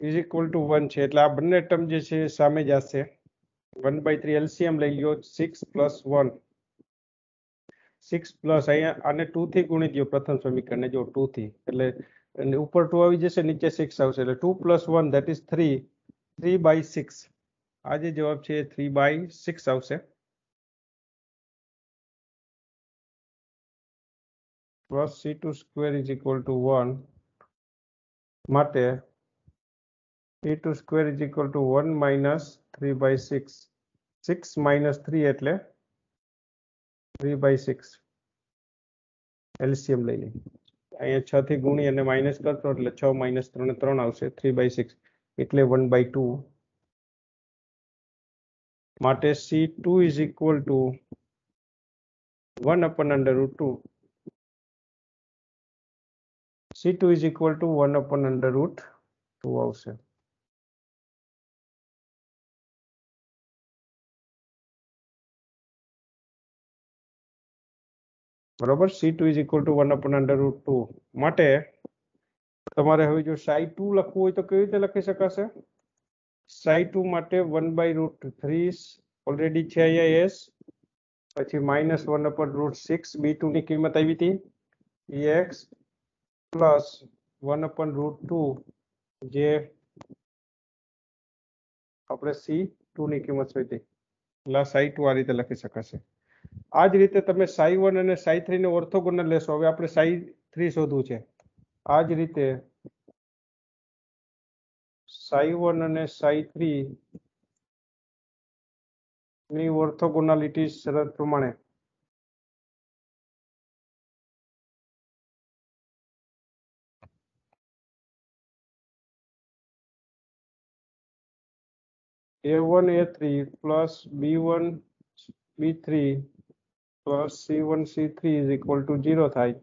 ઇઝ ઇક્વલ ટુ 1 છે એટલે આ બંને ટર્મ જે છે સામે જશે 1/3 એલસીએમ લઈ લ્યો 6 પ્લસ 1 6 પ્લસ અહીંયા આને 2 થી ગુણી દો પ્રથમ સમીકરણને જો 2 થી એટલે અને ઉપર 2 આવી જશે, નીચે 6 આવશે, એટલે 2 + 1 that is 3, 3/6. આ જે જવાબ છે એ 3/6 આવશે. પ્લસ c2² = 1 માટે c2² = 1 - 3/6. 6 - 3 એટલે 3/6. એલસીએમ લઈ લઈએ. અહીંયા 6 થી ગુણી અને માઇનસ કરતો એટલે 6 - 3 3 આવશે, 3/6 એટલે 1/2. માટે c2 = 1/√2. c2 = 1/√2 આવશે. બરોબર, c2 = 1/√2. માટે તમારે હવે જો psi2 લખવું હોય તો કેવી રીતે લખી શકાશે? psi2 માટે 1/√3 ઓલરેડી છે અહીંયા s, પછી -1/√6 b2 ની કિંમત આવી હતી ex પ્લસ 1/√2 જે આપણે c2 ની કિંમત શોધી, એટલે psi2 આ રીતે લખી શકાશે. આ જ રીતે તમે psi1 અને psi3 ને ઓર્થોગોનલ લેશો. હવે આપણે psi3 શોધવું છે. આ જ રીતે psi1 અને psi3 ની ઓર્થોગોનાલિટી શરત પ્રમાણે a1 a3 plus b1 b3 plus c1 c3 = 0 થાય.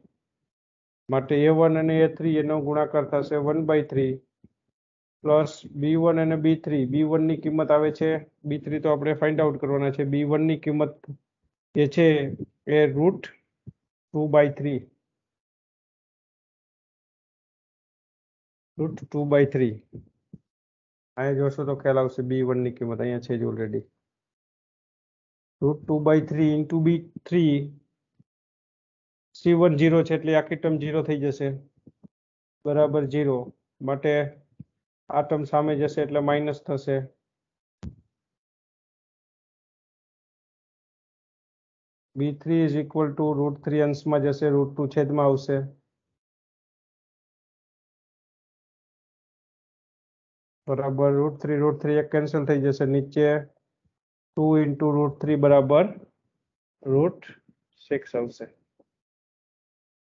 માટે a1 અને a3 એનો ગુણાકાર થશે 1/3 પ્લસ b1 અને b3. b1 ની કિંમત આવે છે, b3 તો આપણે ફાઇન્ડ આઉટ કરવાના છે. b1 ની કિંમત એ છે એ √2/3. √2/3 અહીંયા જોશો તો ખ્યાલ આવશે. b1 ની કિંમત અહીંયા છે જ ઓલરેડી. √2/3 into b3. c1 0 છે એટલે આખી ટર્મ 0 થઈ જશે, બરાબર 0. માટે આ ટર્મ સામે જશે એટલે માઇનસ થશે. b3 = √3 અંશમાં જશે, √2 છેદમાં આવશે. બરાબર √3 એક કેન્સલ થઈ જશે, નીચે 2 × √3 બરાબર √6 આવશે,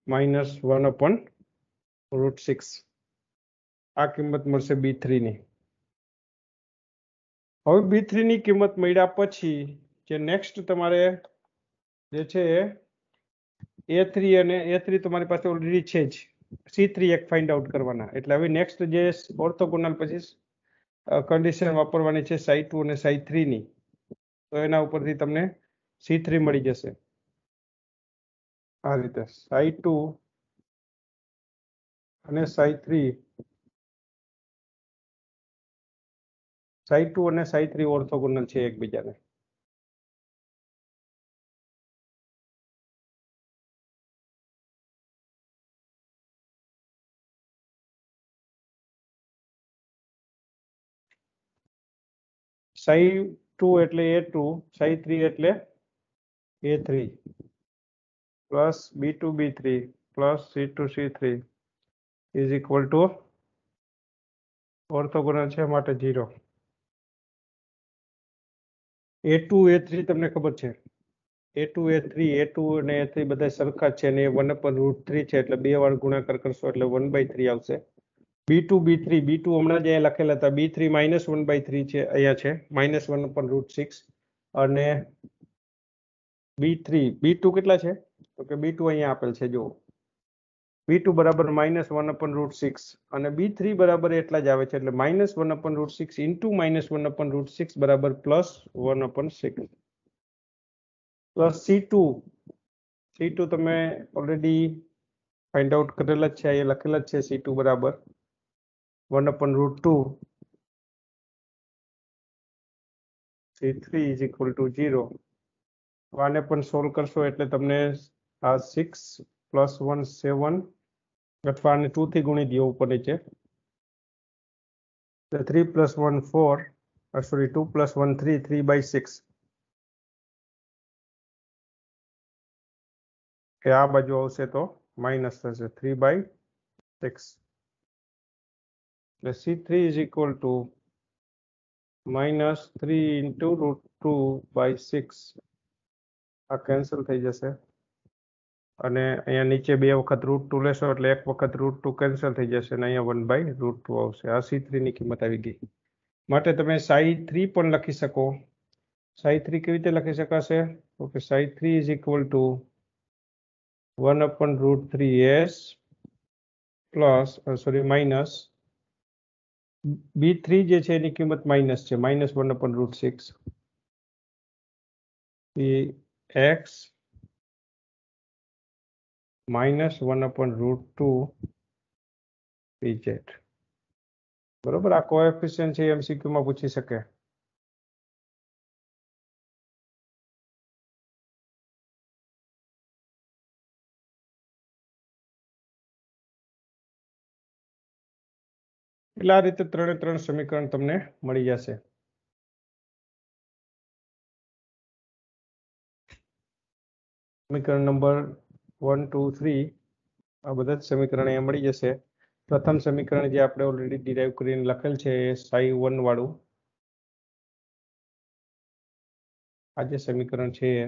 -1/√6. આ કિંમત મળશે b3 ની. હવે b3 ની કિંમત મળ્યા પછી જે નેક્સ્ટ તમારે જે છે a3 અને a3 તમારી પાસે ઓલરેડી છે જ, c3 એક ફાઇન્ડ આઉટ કરવાના. એટલે હવે નેક્સ્ટ જે ઓર્થોગોનલ પછી કન્ડિશન વાપરવાની છે psi2 અને psi3 ની, તો એના ઉપરથી તમને c3 મળી જશે. આ રીતે psi2 અને psi3 ઓર્થોગોનલ છે એકબીજાને. psi2 એટલે a2, psi3 એટલે a3 plus b2 b3 plus c2 c3 = orthogonal છે માટે 0. a2 a3 તમને ખબર છે, a2 અને a3 બધા સરખા જ છે અને એ 1/√3 છે, એટલે 2 વાર ગુણાકાર કરશો એટલે 1/3 આવશે. b2 હમણાં જ અહીંયા લખેલા હતા. b3 -1/3 છે, અહીંયા છે -1/√6. અને b2 કેટલા છે તો કે b2 અહીંયા આપેલ છે, જો b2 બરાબર -1/√6 અને b3 બરાબર એટલા જ આવે છે, એટલે -1/√6 ઇન્ટુ -1/√6 બરાબર +1/6. પ્લસ c2 તમે ઓલરેડી ફાઇન્ડ આઉટ કરેલા જ છે, અહીંયા લખેલા જ છે. c2 બરાબર 1/√2. c3 = 0. આને પણ સોલ્વ કરશો એટલે તમને આ 6 + 1 7 अथवा आने 2 થી ગુણી દો ઉપર નીચે. તો 3 + 1 4, સોરી 2 + 1 3, 3/6 એ આ બાજુ આવશે તો માઇનસ થશે 3/6. એટલે C3 = -3 × √2/6. આ કેન્સલ થઈ જશે અને અહીંયા નીચે 2 વખત √2 લેશો એટલે 1 વખત √2 કેન્સલ થઈ જશે અને અહીંયા 1/√2 આવશે. આ C3 ની કિંમત આવી ગઈ. માટે તમે psi3 પણ લખી શકો. psi3 કેવી રીતે લખી શકાશે? તો કે psi3 = 1/√3s plus sorry minus B3 જે છે એની કિંમત માઇનસ છે, -1/√6 x -1/√2 pz. બરોબર. આ કોએફિશિયન્ટ છે MCQ માં પૂછી શકે. એટલે આ રીતે 3 સમીકરણ તમને મળી જશે. સમીકરણ નંબર 1 2 3 આ બધા જ સમીકરણ અહીંયા મળી જશે. પ્રથમ સમીકરણ જે આપણે ઓલરેડી ડિરાઈવ કરીને લખેલ છે એ psi1 વાળું આ જે સમીકરણ છે એ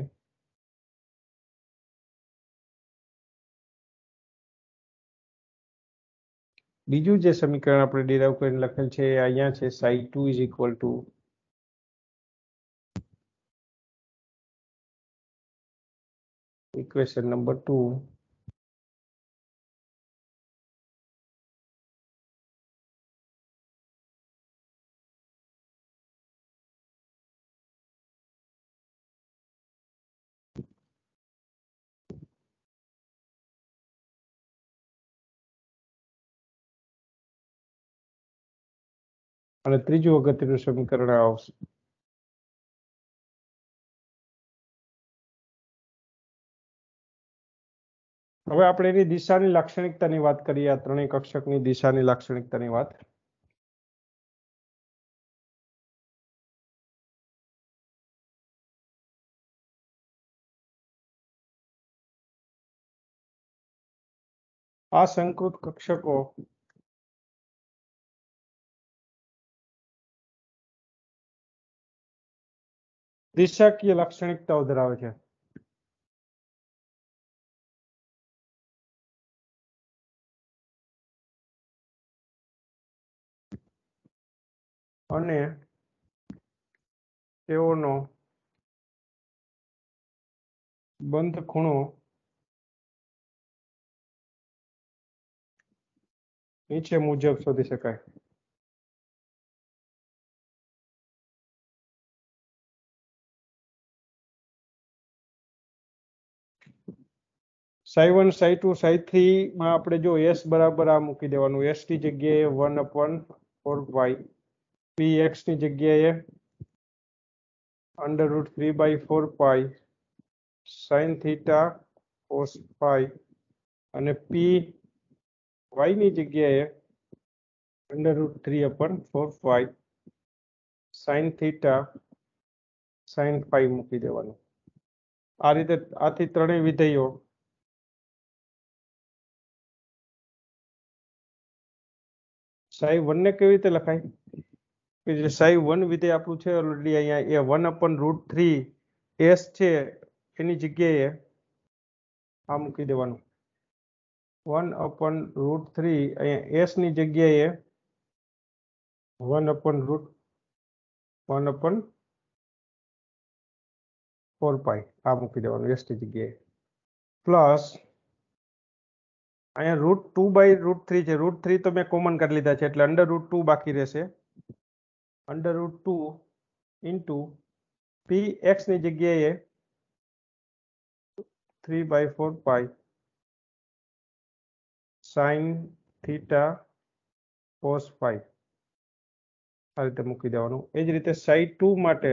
બીજું જે સમીકરણ આપણે ડિરાઈવ કરીને લખેલ છે એ અહીંયા છે psi2 = ઇક્વેશન નંબર 2 અને ત્રીજું અગત્યનું સમીકરણ આવશે. હવે આપણે એની દિશાની લાક્ષણિકતાની વાત કરીએ. આ ત્રણેય કક્ષકની દિશાની લાક્ષણિકતાની વાત. આ સંકૃત કક્ષકો દિશાકીય લાક્ષણિકતાઓ ધરાવે છે. અને તેઓનો બંધ ખૂણો નીચે મુજબ શોધી શકાય. psi1 psi2 psi3 માં આપણે જો s બરાબર આ મૂકી દેવાનું. s ની જગ્યાએ 1/4y, px ની જગ્યાએ √3/4 sin theta cos phi અને p y ની જગ્યાએ √3/4 sin theta sin phi મૂકી દેવાનું. આ રીતે આથી ત્રણેય વિધેયો psi1 ને કેવી રીતે લખાય કે જે psi1 વિધેય આપણું છે ઓલરેડી અહીંયા એ 1/√3 s છે એની જગ્યાએ આ મૂકી દેવાનું. 1/√3 અહીંયા s ની જગ્યાએ 1/4 આ મૂકી દેવાનું s ની જગ્યાએ. પ્લસ અહીંયા √2/√3 છે. √3 તો મેં કોમન કરી લીધા છે એટલે √2 બાકી રહેશે. √2 ઇન્ટુ px ની જગ્યાએ 3/4 sin theta cos phi આ રીતે મૂકી દેવાનું. એ જ રીતે psi2 માટે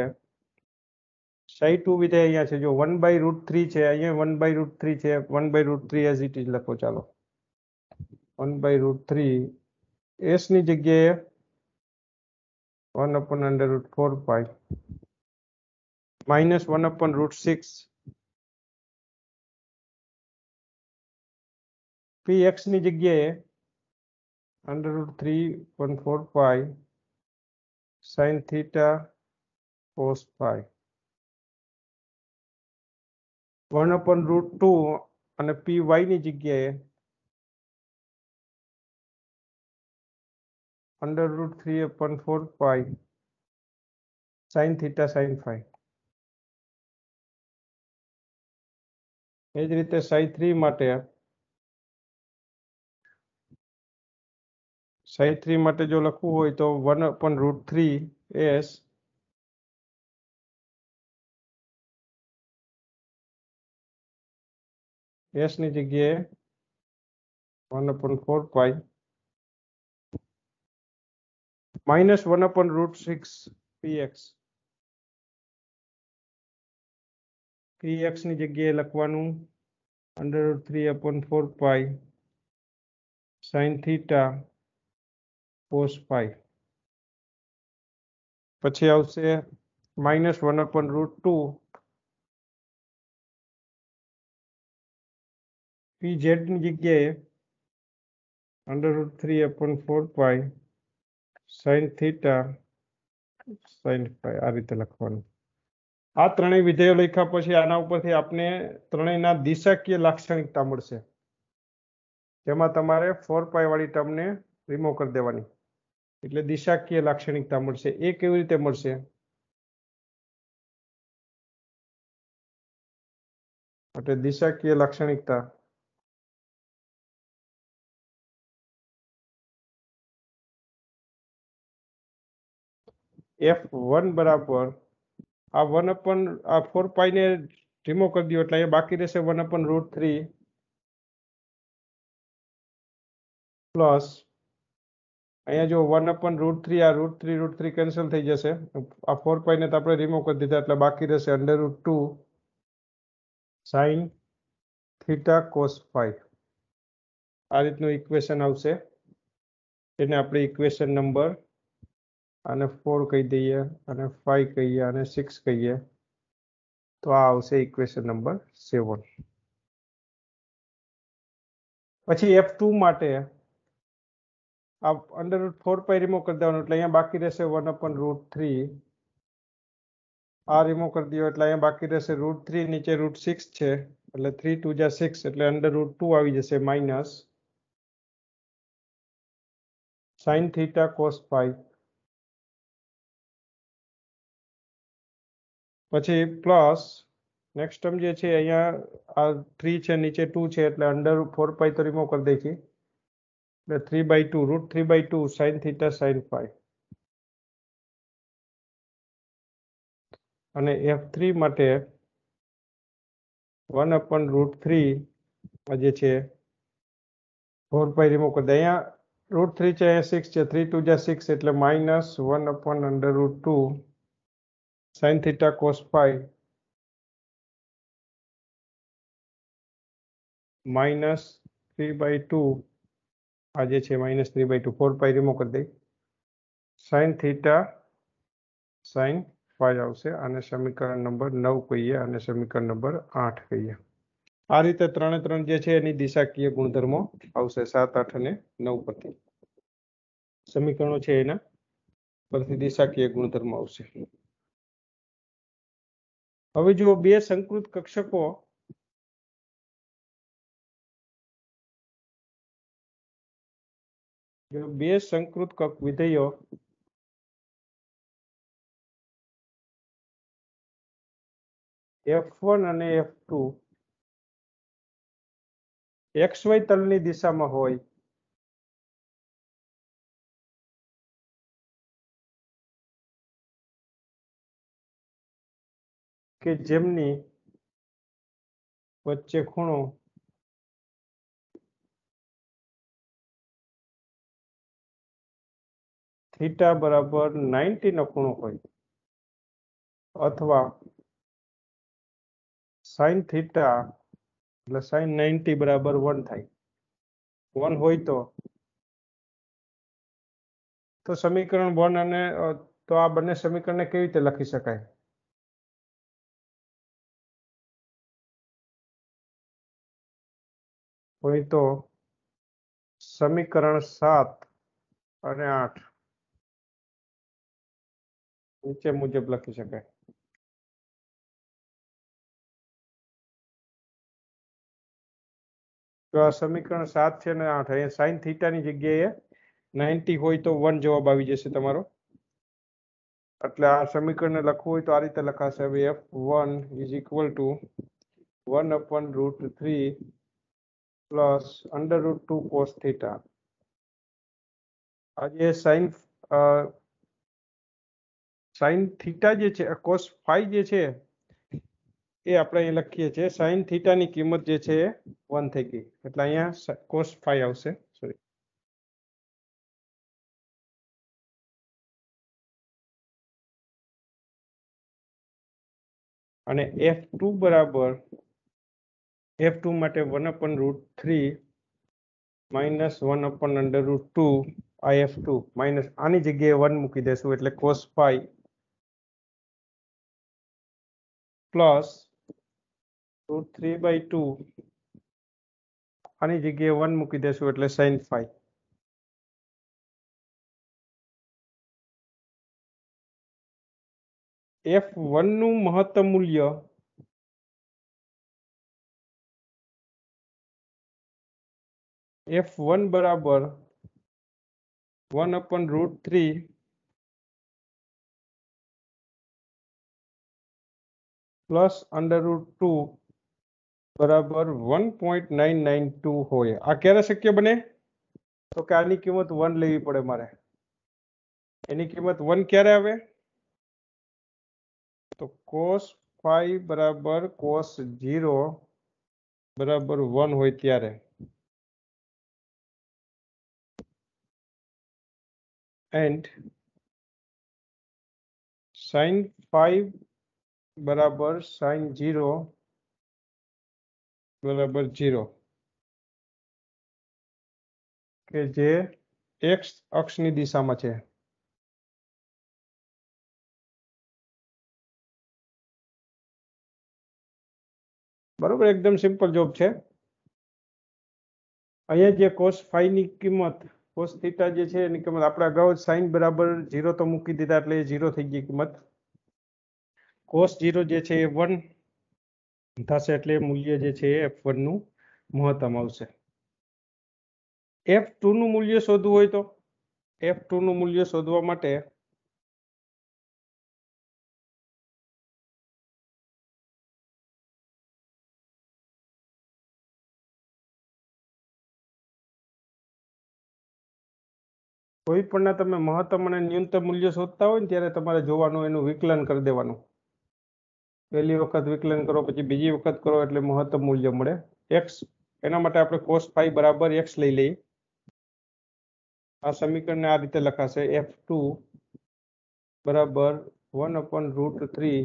psi2 વિધેય અહીંયા છે જો 1/√3 છે, અહીંયા 1/√3 છે, 1/√3 એઝ ઇટ ઇઝ લખો. ચાલો 1/√3 s ની જગ્યાએ 1/√4π માઇનસ 1/√6 px ની જગ્યાએ √3.4π sin θ cos phi 1/√2 અને py ની જગ્યાએ √3/4π sin θ sin phi. એ જ રીતે psi3 માટે જો લખવું હોય તો 1/√3 s ની જગ્યાએ 1/4π માઇનસ 1/√6 px ની જગ્યાએ લખવાનું √3/4π sin θ cos phi. પછી આવશે માઇનસ 1/√2 pz ની જગ્યાએ √3/4π sin θ sin phi આ રીતે લખવાનું. આ ત્રણેય વિધેયો લખ્યા પછી આના ઉપરથી આપણે ત્રણેયના દિશાકીય લાક્ષણિકતા મળશે, જેમાં તમારે 4π વાળી ટર્મને રિમૂવ કરી દેવાની, એટલે દિશાકીય લાક્ષણિકતા મળશે. એ કેવી રીતે મળશે? એટલે દિશાકીય લાક્ષણિકતા F1 બરાબર આ 4π ને રિમૂવ કરી દો એટલે અહીંયા બાકી રહેશે 1/√3 પ્લસ અહીંયા જો 1/√3 આ √3 કેન્સલ થઈ જશે, આ 4π ને તો આપણે રિમૂવ કરી દીધા એટલે બાકી રહેશે √2 sin θ cos phi. આ રીતનું ઇક્વેશન આવશે, એને આપણે ઇક્વેશન નંબર અને 4 કહી દઈએ અને 5 કહીએ અને 6 કહીએ તો આ આવશે ઇક્વેશન નંબર 7. પછી F2 માટે આ √4π રિમૂવ કરી દેવાનું એટલે અહીંયા બાકી રહેશે 1/√3, આ રિમૂવ કરી દો એટલે અહીંયા બાકી રહેશે √3, નીચે √6 છે એટલે 3 2 જા 6 એટલે √2 આવી જશે માઇનસ sin θ cos phi. પછી પ્લસ નેક્સ્ટ ટર્મ જે છે અહીંયા આ 3 છે નીચે 2 છે એટલે √4π તો રિમૂવ કરી દઈશું એટલે 3/2 √3/2 sin θ sin phi. અને F3 માટે 1/√3 જે છે 4π રિમૂવ કરી દે, અહીંયા √3 છે અહીંયા 6 છે 3 2 જા 6 એટલે minus 1/√2 sin θ cos phi minus 3/2 આ જે છે માઇનસ 3/2 4π રિમૂવ કરી દઈ sin θ sin phi આવશે. આને સમીકરણ નંબર 9 કહીએ અને સમીકરણ નંબર 8 કહીએ. આ રીતે ત્રણ જે છે એની દિશાકીય ગુણધર્મો આવશે 7 8 અને 9 પરથી સમીકરણો છે એના પરથી દિશાકીય ગુણધર્મો આવશે. હવે જો બે સંકૃત કક્ષકો વિધેયો F1 અને F2 XY તલની દિશામાં હોય કે જેમની વચ્ચે ખૂણો થીટા બરાબર 90 નો ખૂણો હોય અથવા sin θ એટલે sin 90 બરાબર 1 થાય, 1 હોય તો સમીકરણ 1 અને તો આ બંને સમીકરણને કેવી રીતે લખી શકાય? હોય તો સમીકરણ 7 અને 8 નીચે મુજબ લખી શકાય. તો આ સમીકરણ 7 છે અને 8, અહીંયા સાઈન થીટાની જગ્યાએ 90 હોય તો 1 જવાબ આવી જશે તમારો. એટલે આ સમીકરણને લખવું હોય તો આ રીતે લખાશે. હવે f1 is equal to 1/√3 plus √2 cos theta. આ જે સાઈન થીટા જે છે, કોસ ફાઈ જે છે એ આપણે અહીં લખીએ છીએ. સાઈન થીટાની કિંમત જે છે એ 1 થઈ ગઈ, એટલે અહીંયા કોસ ફાઈ આવશે. સોરી, અને f2 બરાબર f2 માટે 1/√3 માઇનસ 1/√2 આ f2 માઇનસ આની જગ્યાએ 1 મૂકી દેશું એટલે કોસ ફાઈ પ્લસ √3/2 આની જગ્યાએ 1 મૂકી દેશું એટલે સાઈન ફાઈ. f1 નું મહત્તમ મૂલ્ય f1 બરાબર 1/√3 પ્લસ √2 બરાબર 1.992 હોય. આ ક્યારે શક્ય બને? તો કે આની કિંમત 1 લેવી પડે મારે. એની કિંમત 1 ક્યારે આવે? તો કોસ ફાઈ બરાબર કોસ 0 બરાબર 1 હોય ત્યારે. એન્ડ સાઈન ફાઈ બરાબર સાઈન 0 બરાબર 0, કે જે x અક્ષની દિશામાં છે. બરોબર, એકદમ સિમ્પલ જોબ છે. અહીંયા જે કોસ ફાઈ ની કિંમત, કોસ થીટા જે છે એની કિંમત આપણે અગાઉ સાઈન બરાબર 0 તો મૂકી દીધા એટલે એ 0 થઈ ગઈ કિંમત. કોસ 0 જે છે એ 1 થશે એટલે મૂલ્ય જે છે એ f1 નું મહત્તમ આવશે. f2 નું મૂલ્ય શોધવું હોય તો f2 નું મૂલ્ય શોધવા માટે કોઈ પણના તમે મહત્તમ અને ન્યૂનતમ મૂલ્ય શોધતા હોય ને ત્યારે તમારે જોવાનું, એનું વિકલન કરી દેવાનું. પહેલી વખત વિકલન કરો, પછી બીજી વખત કરો એટલે મહત્તમ મૂલ્ય મળે x. એના માટે આપણે કોસ ફાઈ બરાબર x લઈ લઈએ. આ સમીકરણને આ રીતે લખાશે. f2 બરાબર 1/√3,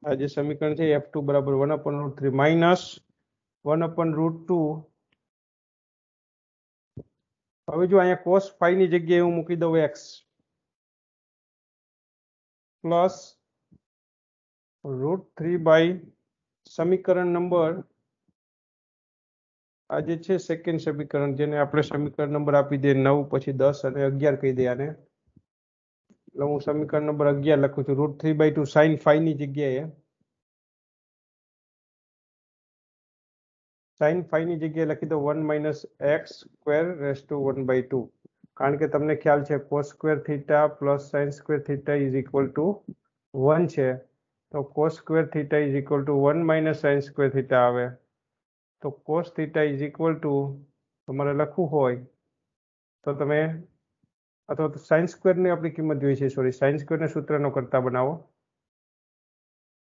આ જે સમીકરણ છે f2 બરાબર 1/√3 માઇનસ 1/√2. હવે જો અહીંયા કોસ ફાઈ ની જગ્યાએ હું મૂકી દઉં x પ્લસ √3 સમીકરણ નંબર આ જે છે સેકન્ડ સમીકરણ, જેને આપણે સમીકરણ નંબર આપી દઈએ 9, પછી 10 અને 11 કહી દઈએ આને. એટલે હું સમીકરણ નંબર 11 લખું છું. √3/2 સાઈન ફાઈ ની જગ્યાએ લખી દો 1 - x² 1/2, કારણ કે તમને ખ્યાલ છે cos² theta plus sin² theta is equal to 1 છે. તો cos² theta is equal to 1 - sin² theta આવે. તો cos theta is equal to તમારે લખવું હોય તો તમે, અથવા તો sin² ની આપણી કિંમત જોઈ છે, સોરી, sin² ને સૂત્રનો કરતા બનાવો.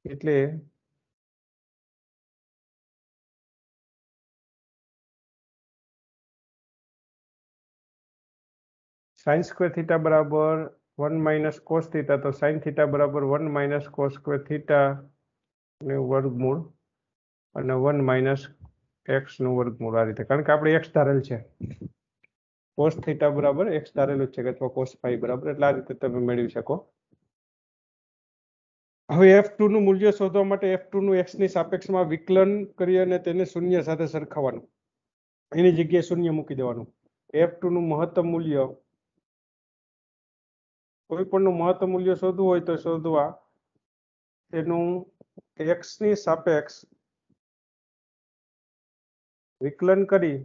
એટલે sin² થીટા બરાબર 1 - cos થીટા, તો sin થીટા બરાબર 1 - cos² થીટા ને વર્ગમૂળ અને 1 - x નું વર્ગમૂળ આ રીતે, કારણ કે આપણે x ધારેલ છે, cos થીટા બરાબર x ધારેલું છે અથવા cos phi બરાબર, એટલે આ રીતે તમે મેળવી શકો. હવે f2 નું મૂલ્ય શોધવા માટે f2 નું x ની સાપેક્ષમાં વિકલન કરી અને તેને શૂન્ય સાથે સરખાવવાનું, એની જગ્યાએ શૂન્ય મૂકી દેવાનું. f2 નું મહત્તમ મૂલ્ય, કોઈ પણ નું મહત્તમ મૂલ્ય શોધવું હોય તો શોધવા તેનું x ની સાપેક્ષ વિકલન કરી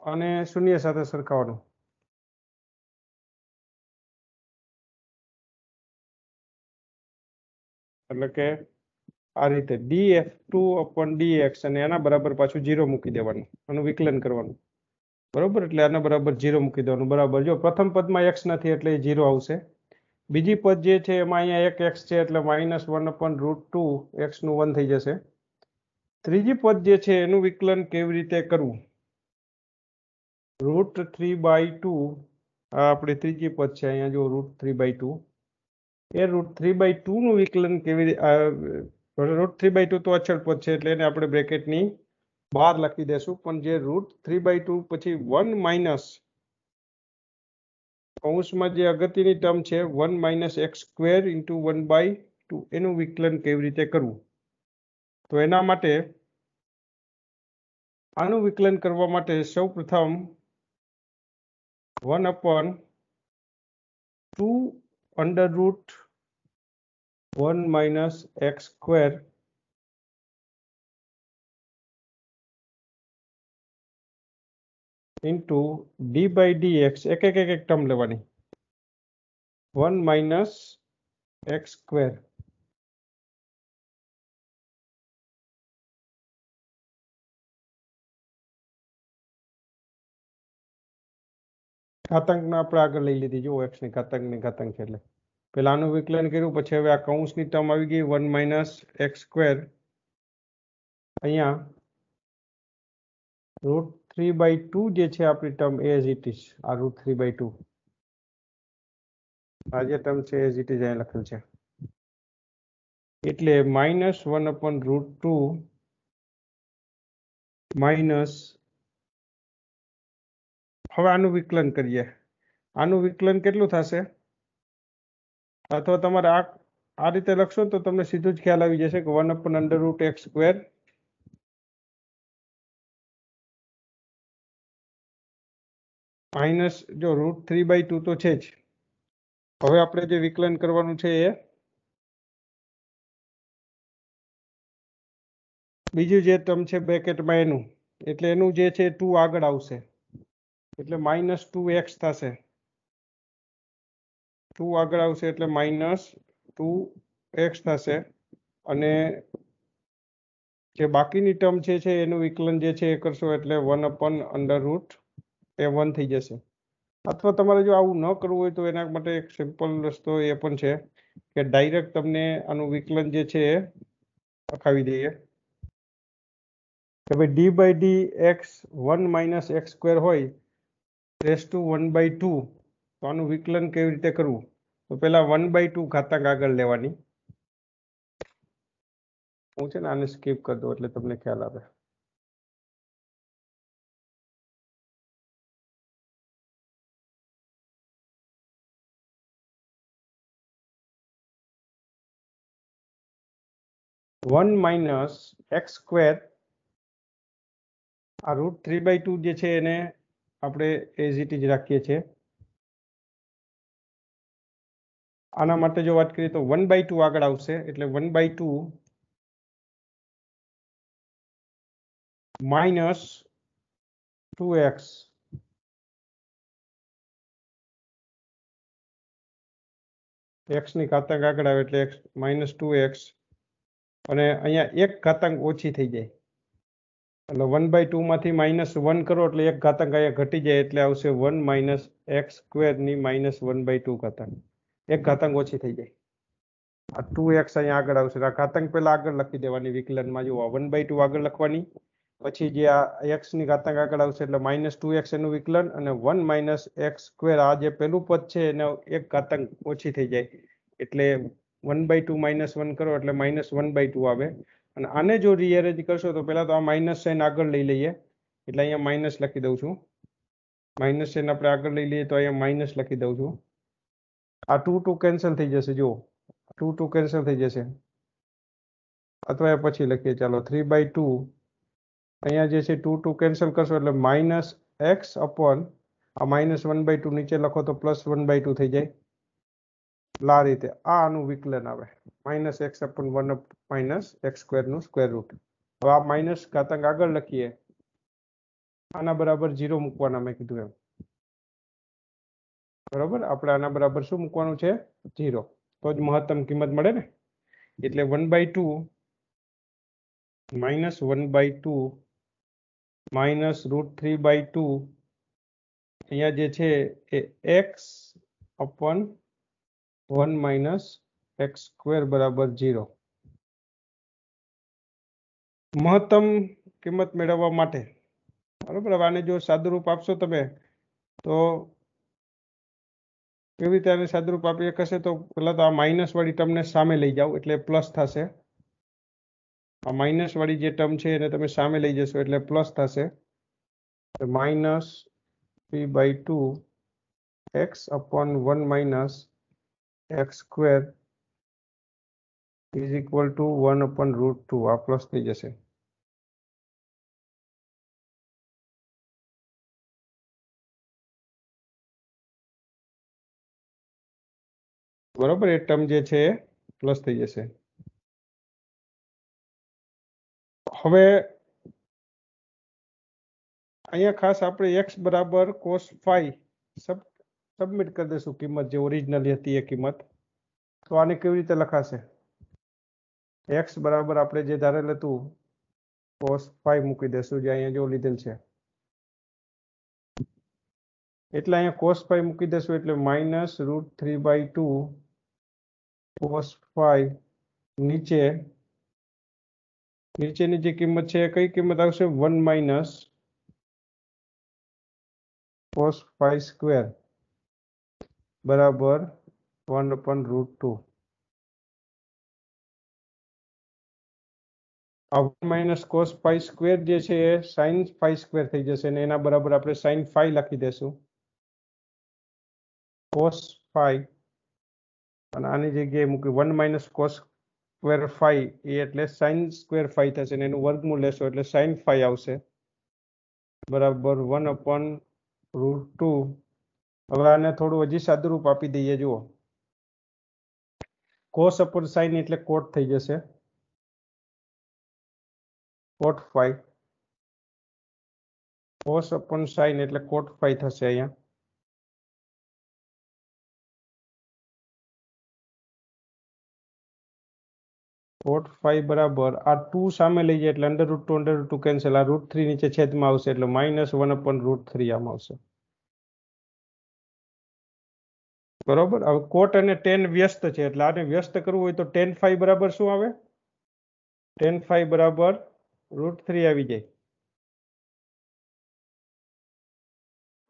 અને શૂન્ય સાથે સરખાવવાનું. એટલે કે આ રીતે df2 upon dx અને એના બરાબર પાછું 0 મૂકી દેવાનું, આનું વિકલન કરવાનું, બરોબર. એટલે આના બરાબર 0 મૂકી દેવાનું, બરાબર. જો પ્રથમ પદમાં x નથી એટલે 0 આવશે. બીજી પદ જે છે એમાં અહીંયા એક x છે એટલે -1/√2 x નું 1 થઈ જશે. ત્રીજી પદ જે છે એનું વિકલન કેવી રીતે કરવું? √3/2, આ આપણી ત્રીજી પદ છે, અહીંયા જો √3/2, એ √3/2 નું વિકલન કેવી રીતે? √3/2 તો અચળ પદ છે એટલે એને આપણે બ્રેકેટની બહાર લખી દેશું, પણ જે √3/2 પછી 1 માઇનસ કૌંસમાં જે અગત્યની ટર્મ છે 1 - x² × 1/2, એનું વિકલન કેવી રીતે કરવું? તો એના માટે આનું વિકલન કરવા માટે સૌપ્રથમ 1/2 √1 - x² into d/dx, એક ટર્મ લેવાની, 1 - x². ઘાતાંકને આપણે આગળ લઈ લીધી, જો x ની ઘાતાંકની ઘાતાંક છે એટલે પેલા આનું વિકલન કર્યું, પછી હવે આ કૌંસની ટર્મ આવી ગઈ 1 - x². અહીંયા √3/2 જે છે આપણી ટર્મ એઝ ઇટ ઇઝ, આ √3/2 આ જે ટર્મ છે એઝ ઇટ ઇઝ અહીંયા લખેલ છે, એટલે -1/√2 માઇનસ, હવે આનું વિકલન કરીએ. આનું વિકલન કેટલું થશે? અથવા તમારે આ રીતે લખશો તો તમને સીધું જ ખ્યાલ આવી જશે કે 1/√x² માઇનસ, જો √3/2 તો છે જ. હવે આપણે જે વિકલન કરવાનું છે એ બીજું જે ટર્મ છે બ્રેકેટમાં એનું, એટલે એનું જે છે 2 આગળ આવશે એટલે -2x થશે. 2 આગળ આવશે એટલે -2x થશે. અને જે બાકીની ટર્મ છે એનું વિકલન જે છે એ કરશો એટલે 1/√a1 થઈ જશે. અથવા તમારે જો આવું ન કરવું હોય તો એના માટે એક સિમ્પલ રસ્તો એ પણ છે કે ડાયરેક્ટ તમને આનું વિકલન જે છે એ લખાવી દઈએ કે ભાઈ d/dx 1 - x² હોય ⁻1/2, તો આનું વિકલન કેવી રીતે કરવું? તો પેલા 1/2 ઘાતાંક આગળ લેવાની. હું છે ને આને સ્કીપ કરી દઉં એટલે તમને ખ્યાલ આવે. -1 - x², આ √3/2 જે છે એને આપણે એઝ ઇટ ઇઝ રાખીએ છીએ. આના માટે જો વાત કરીએ તો 1/2 આગળ આવશે એટલે 1/2 -2x, x ની ઘાતાંક આગળ આવે એટલે -2x, અને અહીંયા એક ઘાતાંક ઓછી થઈ જાય એટલે 1/2 માંથી -1 કરો એટલે એક ઘાતાંક અહીંયા ઘટી જાય એટલે આવશે 1 - x² ની -1/2 ઘાતાંક, એક ઘાતાંક ઓછી થઈ જાય. આ 2x અહીંયા આગળ આવશે, આ ઘાતાંક પેલા આગળ લખી દેવાની વિકલનમાં. જો 1/2 આગળ લખવાની, પછી જે આ x ની ઘાતાંક આગળ આવશે એટલે -2x એનું વિકલન, અને 1 - x², આ જે પેલું પદ છે એને એક ઘાતાંક ઓછી થઈ જાય એટલે 1/2 - 1 કરો એટલે -1/2 આવે. અને આને જો રીએરેન્જ કરશો તો પહેલા તો આ માઇનસ સાઇન આગળ લઈ લઈએ, એટલે અહીંયા માઇનસ લખી દઉં છું. માઇનસ સાઇન આપણે આગળ લઈ લઈએ તો અહીંયા માઇનસ લખી દઉં છું. આ 2 2 કેન્સલ થઈ જશે, જુઓ 2 2 કેન્સલ થઈ જશે, અથવા પછી લખીએ, ચાલો 3/2. અહીંયા જે છે 2 2 કેન્સલ કરશો એટલે માઇનસ એક્સ અપોન આ -1/2 નીચે લખો તો +1/2 થઈ જાય. આ રીતે આ આનું વિકલન આવે, -x અપોન 1 - x² નું સ્ક્વેર રૂટ. હવે આ માઇનસ ઘાતાંક આગળ લખીએ, આના બરાબર 0 મૂકવાના, મેં કીધું એમ. બરાબર, આપણે આના બરાબર શું મૂકવાનું છે? 0, તો જ મહત્તમ કિંમત મળે ને. એટલે 1/2 -1/2 -√3/2, અહીંયા જે છે એ x અપોન 1 - x² બરાબર 0. મહત્તમ કિંમત મેળવવા માટે, બરાબર, આને જો સાદુરૂપ આપશો તમે તો કેવી રીતે આને સાદુરૂપ આપી શકશે? તો પહેલા તો આ માઇનસ વાળી ટર્મને સામે લઈ જાઓ એટલે પ્લસ થશે. આ માઇનસ વાળી જે ટર્મ છે એને તમે સામે લઈ જશો એટલે પ્લસ થશે. -3/2 x upon 1 - x² is equal to 1/√2. આ પ્લસ થઈ જશે. બરોબર, એ ટર્મ જે છે એ પ્લસ થઈ જશે. હવે અહીંયા ખાસ આપણે x બરાબર cos phi સબમિટ કરી દઈશું, કિંમત જે ઓરિજિનલી હતી એ કિંમત. તો આને કેવી રીતે લખાશે? x બરાબર આપણે જે ધારેલ હતું cos phi મૂકી દેશું, જે અહીંયા જો લીધેલ છે, એટલે અહીંયા cos phi મૂકી દેશું એટલે -√3/2 cos phi નીચેની જે કિંમત છે કઈ કિંમત આવશે? 1 - cos phi² બરાબર 1/√2. આ 1 - cos phi² જે છે એ sin phi² થઈ જશે, અને એના બરાબર આપણે sin phi લખી દેશું. cos phi અને આની જગ્યાએ મૂકી 1 - cos² phi એ એટલે sin² phi થશે, અને એનું વર્ગમૂળ લેશો એટલે sin phi આવશે, બરાબર 1/√2. હવે આને થોડું હજી સાદુરૂપ આપી દઈએ. જુઓ, cos અપોન sin એટલે cot થઈ જશે, cot phi. cos upon sin એટલે cot phi થશે. અહીંયા cot phi બરાબર આ 2 સામે લઈ જાય એટલે √2 કેન્સલ, આ √3 નીચે છેદમાં આવશે એટલે -1/√3 આમ આવશે. બરોબર, હવે કોટ અને tan વ્યસ્ત છે એટલે આને વ્યસ્ત કરવું હોય તો tan phi બરાબર શું આવે? tan phi બરાબર √3 આવી જાય,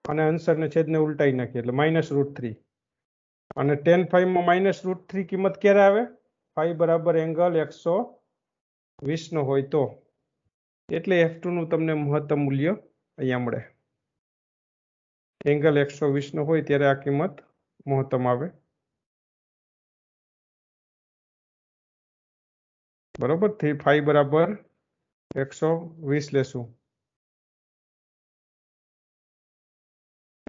અને અંશને છેદને ઉલટાઈ નાખીએ એટલે -√3. અને tan phi માં -√3 કિંમત ક્યારે આવે? phi બરાબર એંગલ 120 નો હોય તો, એટલે f2 નું તમને મહત્તમ મૂલ્ય અહીંયા મળે. એંગલ 120 નો હોય ત્યારે આ કિંમત મહત્તમ આવે. બરોબર, phi બરાબર 120 લેશું.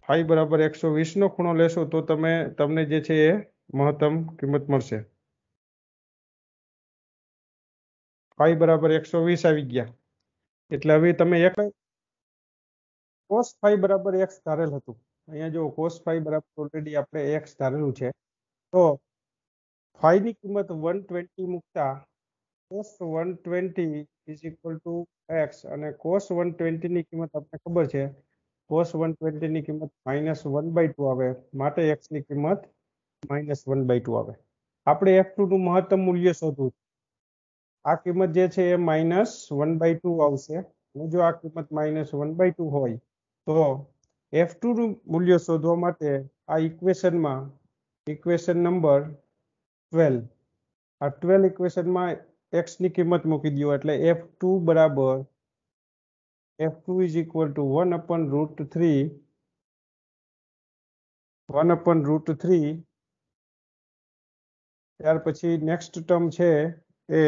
phi બરાબર 120 નો ખૂણો લેશો તો તમને જે છે એ મહત્તમ કિંમત મળશે. phi બરાબર 120 આવી ગયા એટલે હવે તમે એક cos phi બરાબર x ધારેલ હતું. અહીંયા જો cos phi બરાબર ઓલરેડી આપણે x ધારેલું છે, તો phi ની કિંમત 120 મૂકતા cos 120 is equal to x, અને cos 120 ની કિંમત આપણે ખબર છે, cos 120 ની કિંમત -1/2 આવે, માટે x ની કિંમત -1/2 આવે. આપણે f2 નું મહત્તમ મૂલ્ય શોધવું. આ કિંમત જે છે એ -1/2 આવશે. જો આ કિંમત -1/2 હોય તો f2 નું મૂલ્ય શોધવા માટે આ ઇક્વેશનમાં ઇક્વેશન નંબર 12, આ 12 ઇક્વેશનમાં x ની કિંમત મૂકી દો એટલે f2 બરાબર f2 ઇઝ ઇક્વલ ટુ 1/√3 1/√3 ત્યાર પછી નેક્સ્ટ ટર્મ છે એ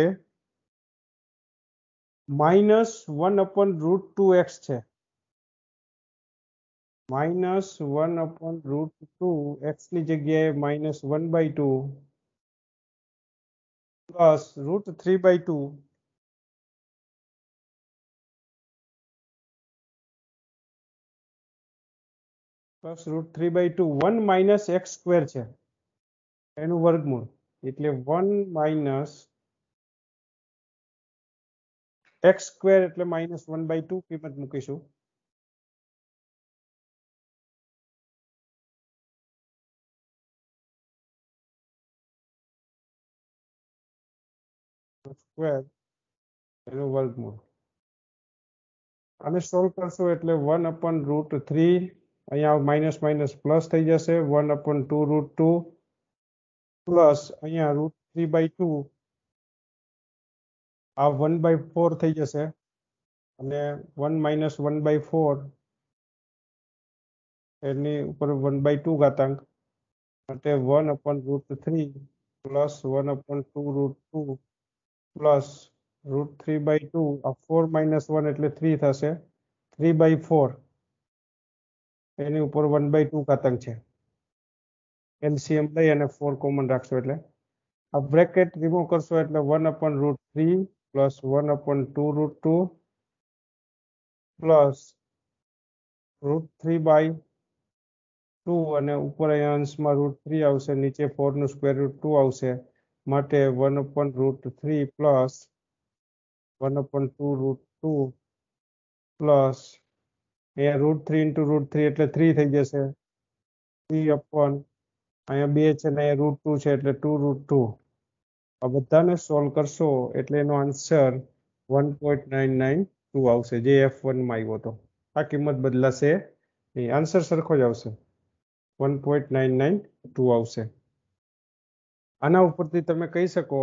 -1/√2x છે -1/√2 x ની જગ્યાએ -1/2 plus √3/2 plus √3/2 1 minus x square છે એનું વર્ગમૂળ એટલે 1 - x સ્ક્વેર એટલે -1/2 કિંમત મૂકીશું સ્ક્વેર એનું વર્ગમૂળ આને સોલ્વ કરશો એટલે 1/√3 અહીંયા માઇનસ માઇનસ પ્લસ થઈ જશે 1/2√2 પ્લસ અહીંયા √3/2 આ 1/4 થઈ જશે અને 1 - 1/4 એની ઉપર 1/2 ઘાતાંક માટે 1/√3 પ્લસ 1/2√2 પ્લસ √3/2 આ 4 - 1 એટલે 3 થશે 3/4 એની ઉપર 1/2 ઘાતાંક છે એલસીએમ લઈ અને 4 કોમન રાખશો એટલે આ બ્રેકેટ રિમૂવ કરશો એટલે 1/√3 પ્લસ 1/2√2 પ્લસ √3/2 અને ઉપર અહીંયા અંશમાં √3 આવશે નીચે 4 નું સ્ક્વેર રૂટ 2 આવશે માટે 1/√3 પ્લસ 1/2√2 પ્લસ અહીંયા √3 × √3 એટલે 3 થઈ જશે 3 અહીંયા 2 છે ને અહીંયા √2 છે એટલે 2√2 આ બધાને સોલ્વ કરશો એટલે એનો આન્સર 1.992 આવશે જે F1 માં આવ્યો હતો આ કિંમત બદલાશે નહીં આન્સર સરખો જ આવશે 1.992 આવશે આના ઉપરથી તમે કહી શકો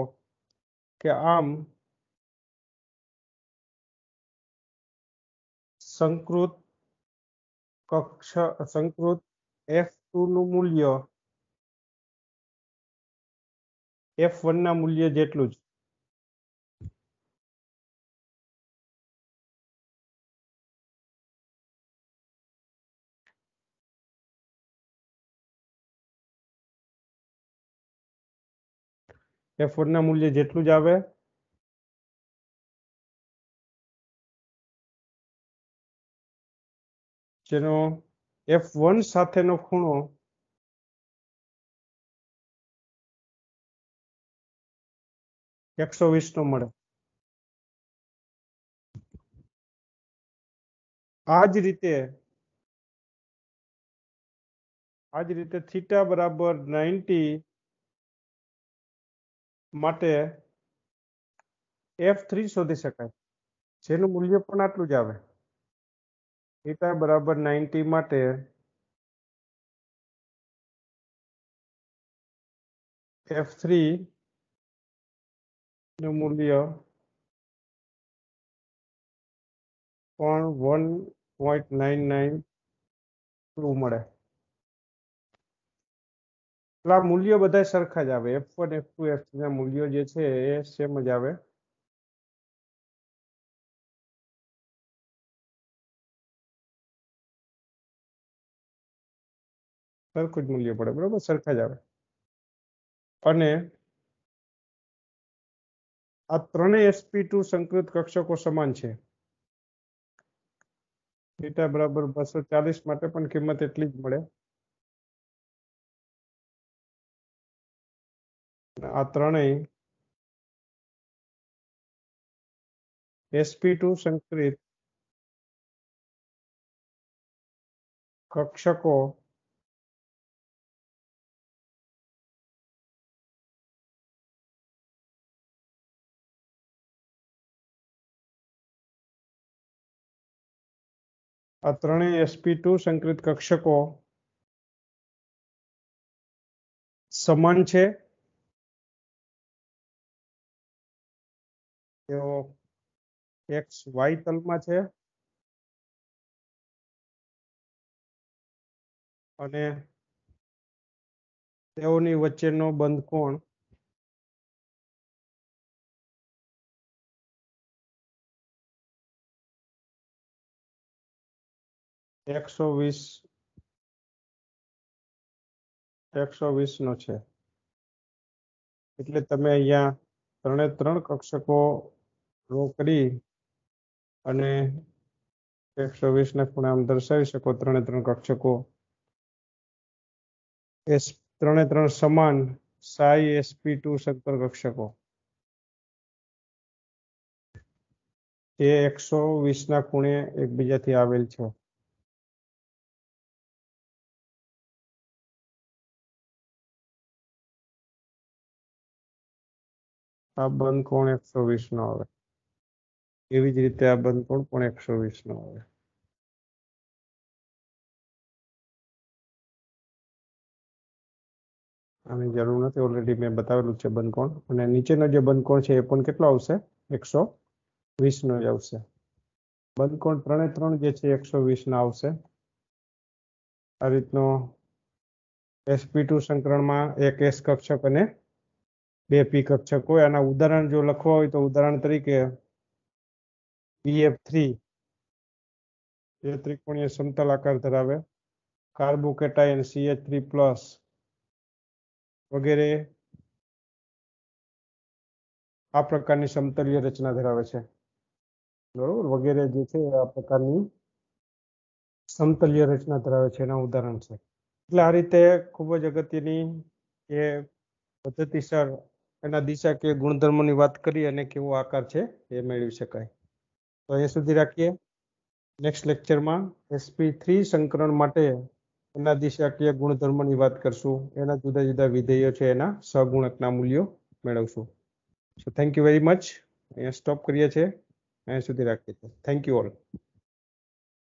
કે આમ સંકૃત F2 નું મૂલ્ય F1 ના મૂલ્ય જેટલું જ F1 ના મૂલ્ય જેટલું જ આવે જેનો F1 સાથેનો ખૂણો 120 નો મળે આ જ રીતે થીટા બરાબર 90 માટે F3 શોધી શકાય જેનું મૂલ્ય પણ આટલું જ આવે થીટા બરાબર 90 માટે F3 નું મૂલ્ય પણ 1.992 મળે એટલે આ મૂલ્યો બધા સરખા જ આવે F1 F2 F3 ના મૂલ્યો જે છે એ સેમ જ આવે સરખું જ મૂલ્ય પડે બરોબર સરખા જ આવે અને આ ત્રણેય sp2 સંકૃત કક્ષકો સમાન છે થીટા બરાબર 240 માટે પણ કિંમત એટલી જ મળે આ ત્રણેય sp2 સંકૃત કક્ષકો આ ત્રણેય sp2 સંકૃત કક્ષકો સમાન છે તેઓ એક્સ વાય તલમાં છે અને તેઓની વચ્ચેનો બંધ કોણ એકસો વીસ નો છે. એટલે તમે અહીંયા ત્રણે ત્રણ કક્ષકો ડ્રો કરી અને 120 ના ખૂણે આમ દર્શાવી શકો. ત્રણે ત્રણ કક્ષકો ત્રણે ત્રણ સમાન સાઈ sp2 શંકર કક્ષકો જે 120 ના ખૂણે એકબીજાથી આવેલ છે. આ બંધ કોણ 120 નો આવે. એવી જ રીતે આ બંધ કોણ પણ 120 નો આવે. આની જરૂર નથી, ઓલરેડી મેં બતાવેલું છે બંધ કોણ. અને નીચેનો જે બંધ કોણ છે એ પણ કેટલો આવશે? 120 નો જ આવશે. બંધ કોણ ત્રણે ત્રણ જે છે 120 ના આવશે. આ રીતનો sp2 સંકરણમાં એક s કક્ષક અને બે p કક્ષક હોય. આના ઉદાહરણ જો લખવા હોય તો ઉદાહરણ તરીકે BF3 એ ત્રિકોણીય સમતલ આકાર ધરાવે, કાર્બોકેટાયન CH3+ વગેરે આ પ્રકારની સમતલીય રચના ધરાવે છે. બરોબર, વગેરે જે છે આ પ્રકારની સમતલીય રચના ધરાવે છે એના ઉદાહરણ છે. એટલે આ રીતે ખૂબ જ અગત્યની એ પદ્ધતિસર એના દિશાકીય ગુણધર્મોની વાત કરી અને કેવો આકાર છે એ મેળવી શકાય. તો અહીંયા સુધી રાખીએ. નેક્સ્ટ લેક્ચરમાં sp3 સંકરણ માટે એના દિશાકીય ગુણધર્મોની વાત કરશું. એના જુદા જુદા વિધેયો છે એના સહગુણકના મૂલ્યો મેળવશું. So thank you very much. અહીંયા સ્ટોપ કરીએ છીએ. અહીંયા સુધી રાખીએ છીએ. Thank you all.